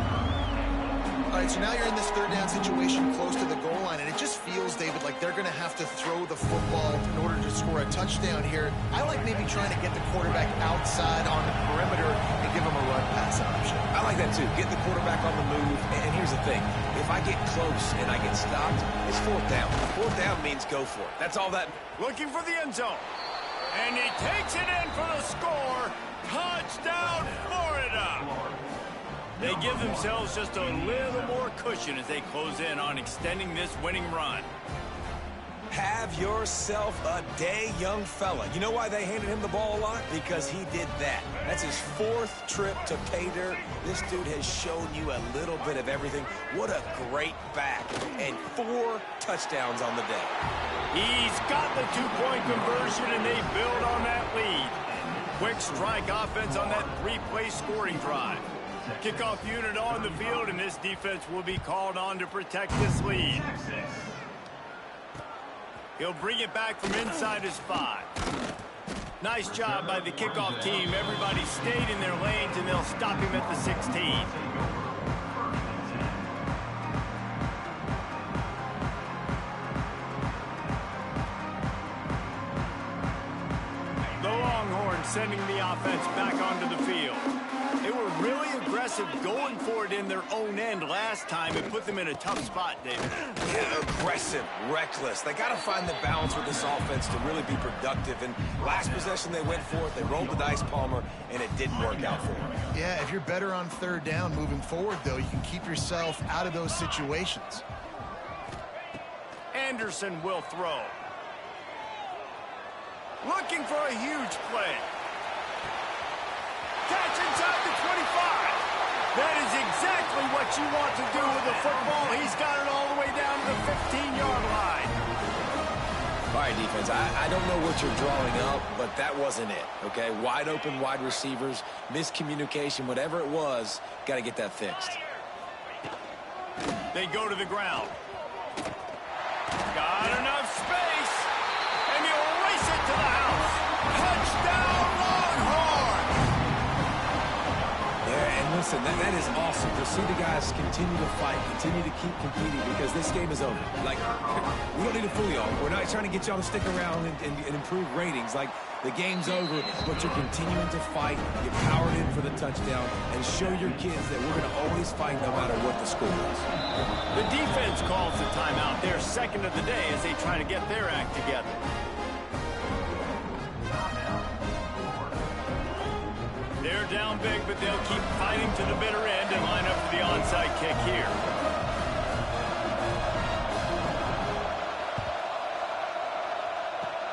All right, so now you're in this third down situation close to the goal line, and it just feels, David, like they're going to have to throw the football in order to score a touchdown here. I like maybe trying to get the quarterback outside on the perimeter and give him a run pass option. I like that, too. Get the quarterback on the move. And here's the thing. If I get close and I get stopped, it's fourth down. Fourth down means go for it. That's all that... Looking for the end zone. And he takes it in for the score. Touchdown, Florida. They give themselves just a little more cushion as they close in on extending this winning run. Have yourself a day, young fella. You know why they handed him the ball a lot? Because he did that. That's his 4th trip to pay dirt. This dude has shown you a little bit of everything. What a great back. And 4 touchdowns on the day. He's got the 2-point conversion, and they build on that lead. Quick strike offense on that 3-play scoring drive. Kickoff unit on the field, and this defense will be called on to protect this lead. He'll bring it back from inside his 5. Nice job by the kickoff team. Everybody stayed in their lanes, and they'll stop him at the 16. The Longhorns sending the offense back onto the field. They were really aggressive going for it in their own end last time. It put them in a tough spot, David. Yeah, aggressive, reckless. They got to find the balance with this offense to really be productive. And last possession, they went for it. They rolled the dice, Palmer, and it didn't work out for them. Yeah, if you're better on third down moving forward, though, you can keep yourself out of those situations. Anderson will throw. Looking for a huge play. Catch inside the 25. That is exactly what you want to do with the football. He's got it all the way down to the 15-yard line. All right, defense, I don't know what you're drawing up, but that wasn't it, okay? Wide open wide receivers, miscommunication, whatever it was, got to get that fixed. They go to the ground. Got enough space, and he'll race it to the house. Touchdown, Longhorns! Yeah, and listen, that is awesome to see the guys continue to fight, continue to keep competing, because this game is over. Like, we don't need to fool y'all. We're not trying to get y'all to stick around and improve ratings. Like, the game's over, but you're continuing to fight. You powered in for the touchdown, and show your kids that we're going to always fight no matter what the score is. The defense calls the timeout. Their second of the day as they try to get their act together. They're down big, but they'll keep fighting to the bitter end and line up for the onside kick here.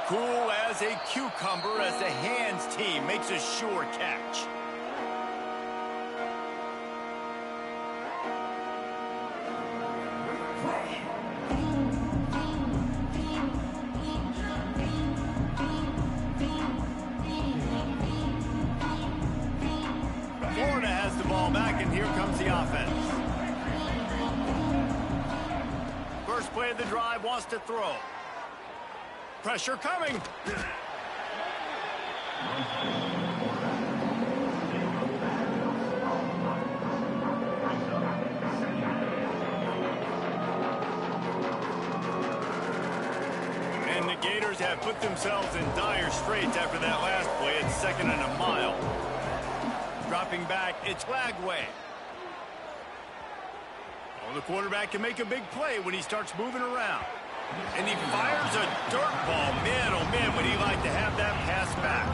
Cool as a cucumber as the hands team makes a sure catch. Florida has the ball back, and here comes the offense. First play of the drive, wants to throw. Pressure coming. And the Gators have put themselves in dire straits after that last play. It's 2nd and a mile. Dropping back, it's Lagway. Oh, the quarterback can make a big play when he starts moving around. And he fires a dirt ball. Man, oh man, would he like to have that pass back.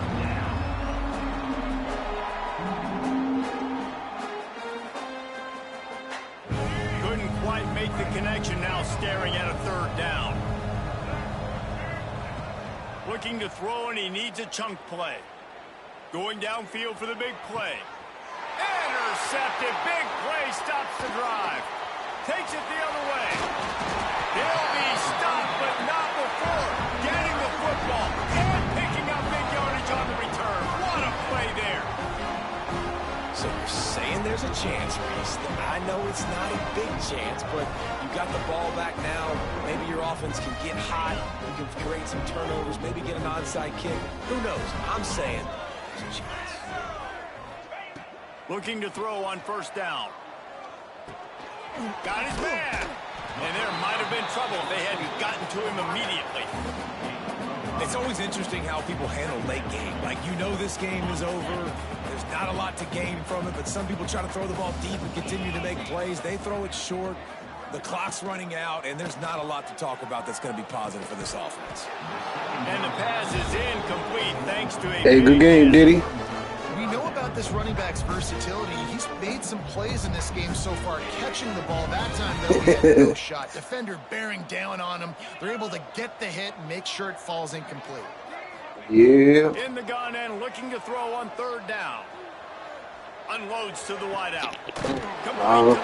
Couldn't quite make the connection, now staring at a 3rd down. Looking to throw, and he needs a chunk play. Going downfield for the big play. intercepted. Big play stops the drive. Takes it the other way. He'll be stopped, but not before getting the football and picking up big yardage on the return. What a play there. So you're saying there's a chance, Reese. I know it's not a big chance, but you got the ball back now. Maybe your offense can get hot. You can create some turnovers, maybe get an onside kick. Who knows? I'm saying there's a chance. Looking to throw on first down. Got his man. And there might have been trouble if they hadn't gotten to him immediately. It's always interesting how people handle late game. Like, you know this game is over. There's not a lot to gain from it, but some people try to throw the ball deep and continue to make plays. They throw it short. The clock's running out, and there's not a lot to talk about that's going to be positive for this offense. And the pass is incomplete thanks to a Hey, good game, Diddy. We know about this running back's versatility. He's made some plays in this game so far, catching the ball. That time, though, he had no shot. Defender bearing down on him. They're able to get the hit and make sure it falls incomplete. Yeah. In the gun and looking to throw on third down. Unloads to the wideout. Complete to the left.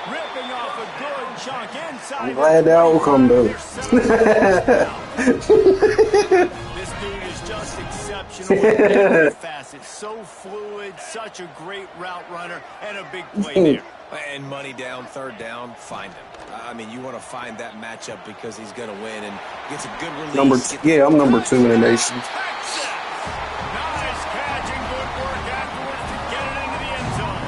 Ripping off a good chunk inside. I'm glad that will come, though. This dude is just exceptional with every facet. So fluid, such a great route runner, and a big play there. And money down, third down, find him. I mean, you want to find that matchup because he's going to win and gets a good release. I'm number 2 in the nation. Texas. Nice catch and good work afterwards to get it into the end zone.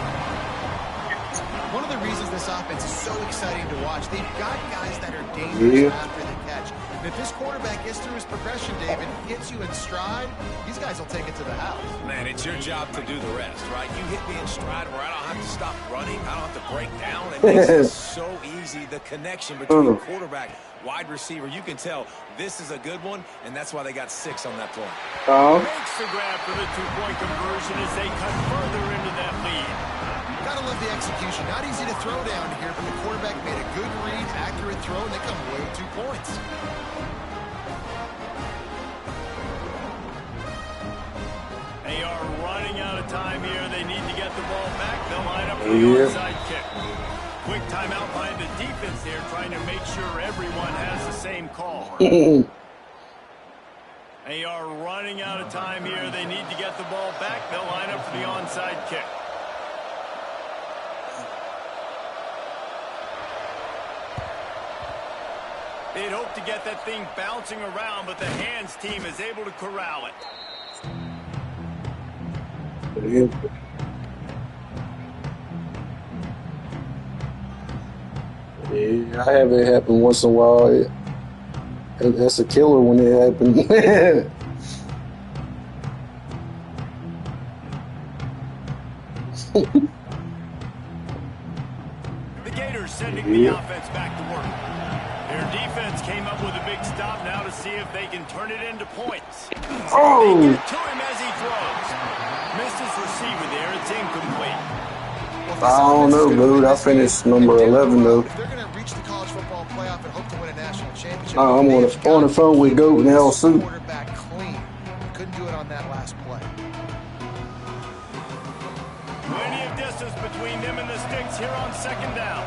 One of the reasons this offense is so exciting to watch, they've got guys that are dangerous after the catch. And if this quarterback gets through his progression, David, hits you in stride, these guys will take it to the house. Man, it's your job to do the rest, right? You hit me in stride where I don't have to stop running. I don't have to break down. It makes it so easy. The connection between quarterback, wide receiver, you can tell this is a good one, and that's why they got 6 on that play. Makes the grab for the 2-point conversion as they cut further into that lead. Gotta love the execution. Not easy to throw down here, but the quarterback made a good read, accurate throw, and they come away with 2 points. They are running out of time here. They need to get the ball back. They'll line up for the onside kick. Quick timeout by the defense here, trying to make sure everyone has the same call. They are running out of time here. They need to get the ball back. They'll line up for the onside kick. They'd hope to get that thing bouncing around, but the hands team is able to corral it. Yeah, I have it happen once in a while. That's a killer when it happens. The Gators sending the offense back to work. Their defense came up with a big stop now to see if they can turn it into points. Oh! They get to him as he throws. Missed his receiver there. It's incomplete. I don't know, dude. I finished number 11, though. If they're going to reach the college football playoff and hope to win a national championship, I'm on the phone with Goat and L. Soup. Quarterback clean. Couldn't do it on that last play. Plenty of distance between them and the sticks here on second down.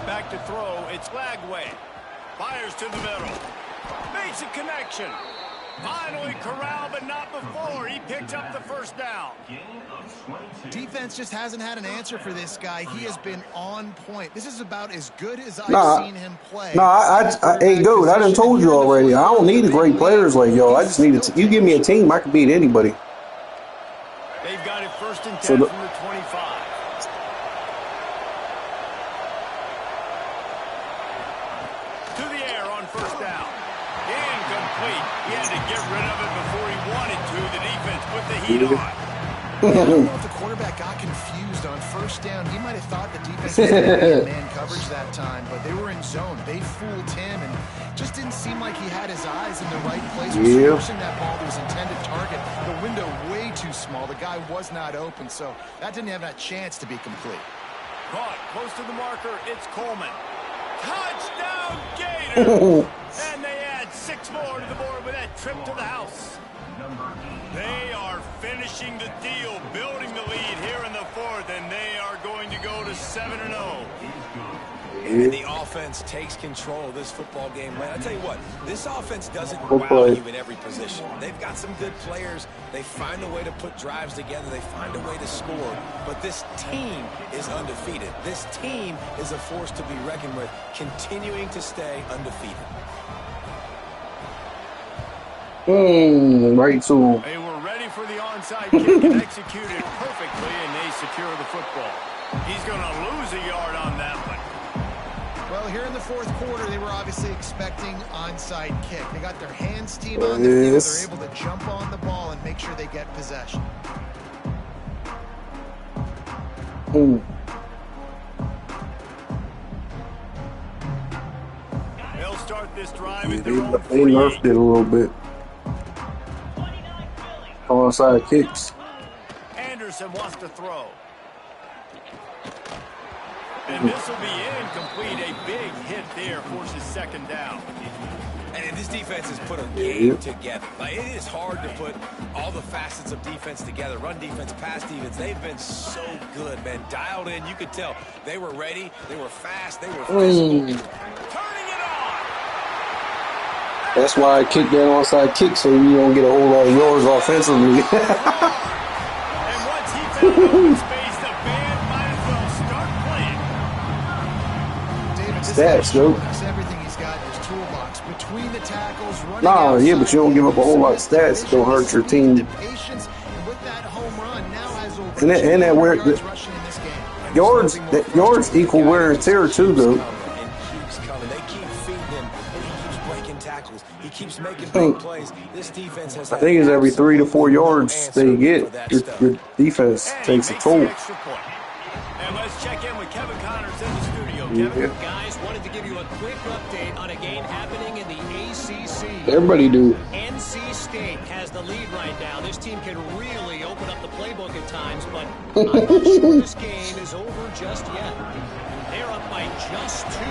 Back to throw. It's Lagway. Fires to the middle. Makes a connection. Finally corralled, but not before. He picked up the first down. Defense just hasn't had an answer for this guy. He has been on point. This is about as good as I've seen him play. Hey, Goat, I done told you already. I don't need great players like y'all. I just need it. You give me a team, I can beat anybody. They've got it 1st and 10 from the 25. To the air on first down. Incomplete. He had to get rid of it before he wanted to. The defense put the heat on. I don't know if the quarterback got confused on first down. He might have thought the defense was going to be in man coverage that time, but they were in zone. They fooled him, and just didn't seem like he had his eyes in the right place. Was forcing that ball to his intended target. The window way too small. The guy was not open, so that didn't have a chance to be complete. Caught close to the marker. It's Coleman. Touchdown, Gators! And they add 6 more to the board with that trip to the house. They are finishing the deal, building the lead 7-0. And the offense takes control of this football game. Man, I tell you what, this offense doesn't Good wow play. you in every position. They've got some good players. They find a way to put drives together. They find a way to score. But this team is undefeated. This team is a force to be reckoned with, continuing to stay undefeated. Right to They were ready for the onside kick and executed perfectly, and they secure the football. He's going to lose a yard on that one. Well, here in the fourth quarter, they were obviously expecting onside kick. They got their hands team on the field. They're able to jump on the ball and make sure they get possession. They'll start this drive Yeah, at they their own nerfed 48. it a little bit. Onside kicks. Anderson wants to throw. And this will be incomplete. A big hit there forces second down. And this defense has put a game together. Like, it is hard to put all the facets of defense together. Run defense, pass defense. They've been so good, man. Dialed in. You could tell they were ready. They were fast. They were physical. Turning it on. That's why I kick that onside kick so you don't get a whole lot of yards offensively. And once he found open space, the band might as well start playing. David, this Stats, guy nope. showing us everything he's got in his toolbox. Between the tackles, running Nah, yeah, but outside, you don't give up a whole lot of swiftness, stats. Don't hurt your team. the patience, and with that home run, now has over And that 200 wear- yards rushing in this game. Yards equal wear and tear too, though. And keeps coming. They keep feeding him, and he keeps breaking tackles. He keeps making big plays. This defense has. I think it's every 3 to 4 yards they get, your defense And takes he a makes toll. the extra point. And let's check in with Kevin Connors in the studio. Kevin? Guys, wanted to give you a quick update on a game happening in the ACC. Everybody do. NC State has the lead right now. This team can really open up the playbook at times, but I'm not sure this game is over just yet. They're up by just 2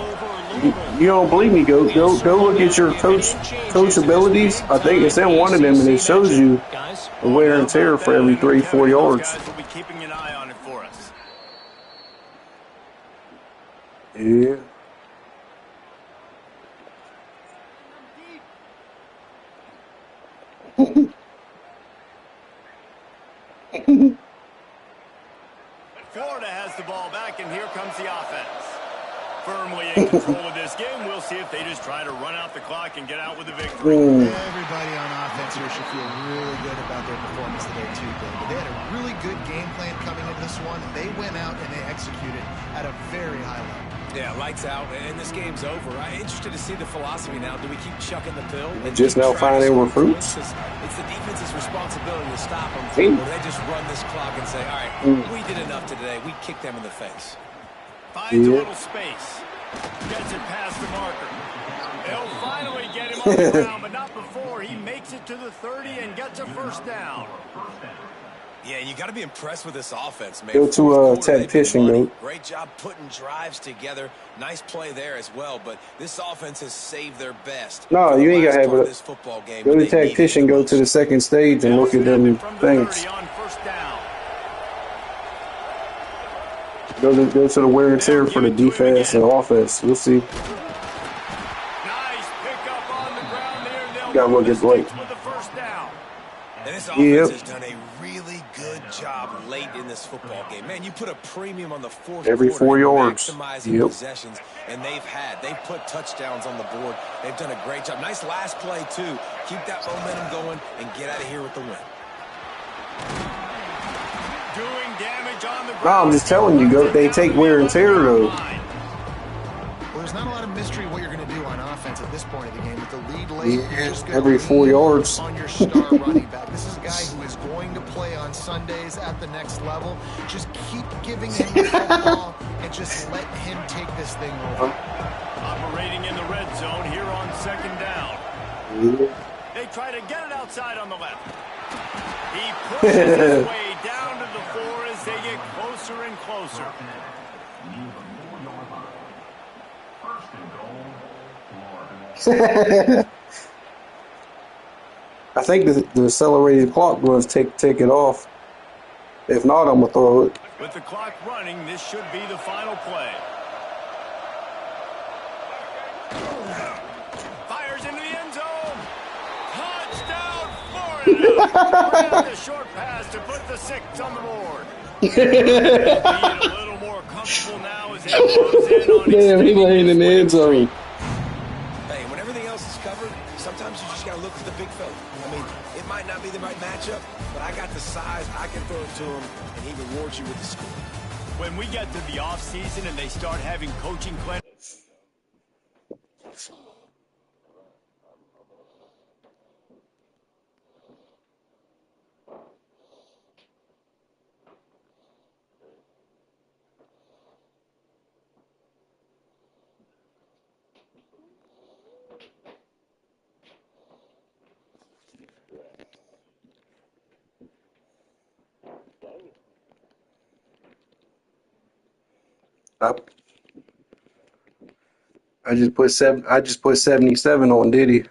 over Louisville. You don't believe me? Go look at your coach abilities. I think it's in one of them, and it shows you Guys, the wear and tear for every 3 to 4 yards. Guys will be keeping an eye on it for us. Yeah. Florida has the ball back, and here comes the offense. Firmly in control of this game. We'll see if they just try to run out the clock and get out with a victory. Everybody on offense here should feel really good about their performance today, too, David. They had a really good game plan coming into this one. They went out and they executed at a very high level. Yeah, lights out, and this game's over. I'm interested to see the philosophy now. Do we keep chucking the pill? And Just keep now trying to finding score recruits? points? It's the defense's responsibility to stop them. Hey. Or they just run this clock and say, all right, we did enough today. We kicked them in the face. Finds a little space. Gets it past the marker. They'll finally get him on the ground, but not before. He makes it to the 30 and gets a first down. Yeah, you got to be impressed with this offense, man. Go to, Fourth quarter, tactician, they've been though. Great job putting drives together. Nice play there as well, but this offense has saved their best. No, for the you ain't last gotta have part of it. this football game Go when to they needed tactician, it the go to the most. second stage, and look at them From the things. 30 on first down. Go to the wear and tear for the defense and offense. We'll see. Nice pickup on the ground there. They'll Gotta look move at the Blake. sticks with the first down. And this Yep. offense has done a really good job late in this football game. Man, you put a premium on the fourth Every quarter, 4 yards. maximizing Yep. possessions, and they've put touchdowns on the board. They've done a great job. Nice last play, too. Keep that momentum going and get out of here with the win. Doing damage on the ground. No, I'm just telling you, they take wear and tear, though. Well, there's not a lot of mystery what you're going to do on offense at this point of the game. With the lead late, Yeah, you're just going every to 4 yards. on your star running back. This is a guy who is going to play on Sundays at the next level. Just keep giving him the football and just let him take this thing over. Operating in the red zone here on second down. They try to get it outside on the left. He pushes his way down to the 4 as they get closer and closer. I think the accelerated clock was take it off. If not, I'm gonna throw it. With the clock running, this should be the final play. Fires into the end zone. Touchdown, Florida. Ran the short pass to put the 6 on the board. Being a little more comfortable now as they close in on Damn, he laying in the end zone. Hey, when everything else is covered, sometimes you just got to look to the big fella. I mean, it might not be the right matchup, but I got the size, I can throw it to him, and he rewards you with the score. When we get to the offseason and they start having coaching clinics, I just put 77 on Diddy.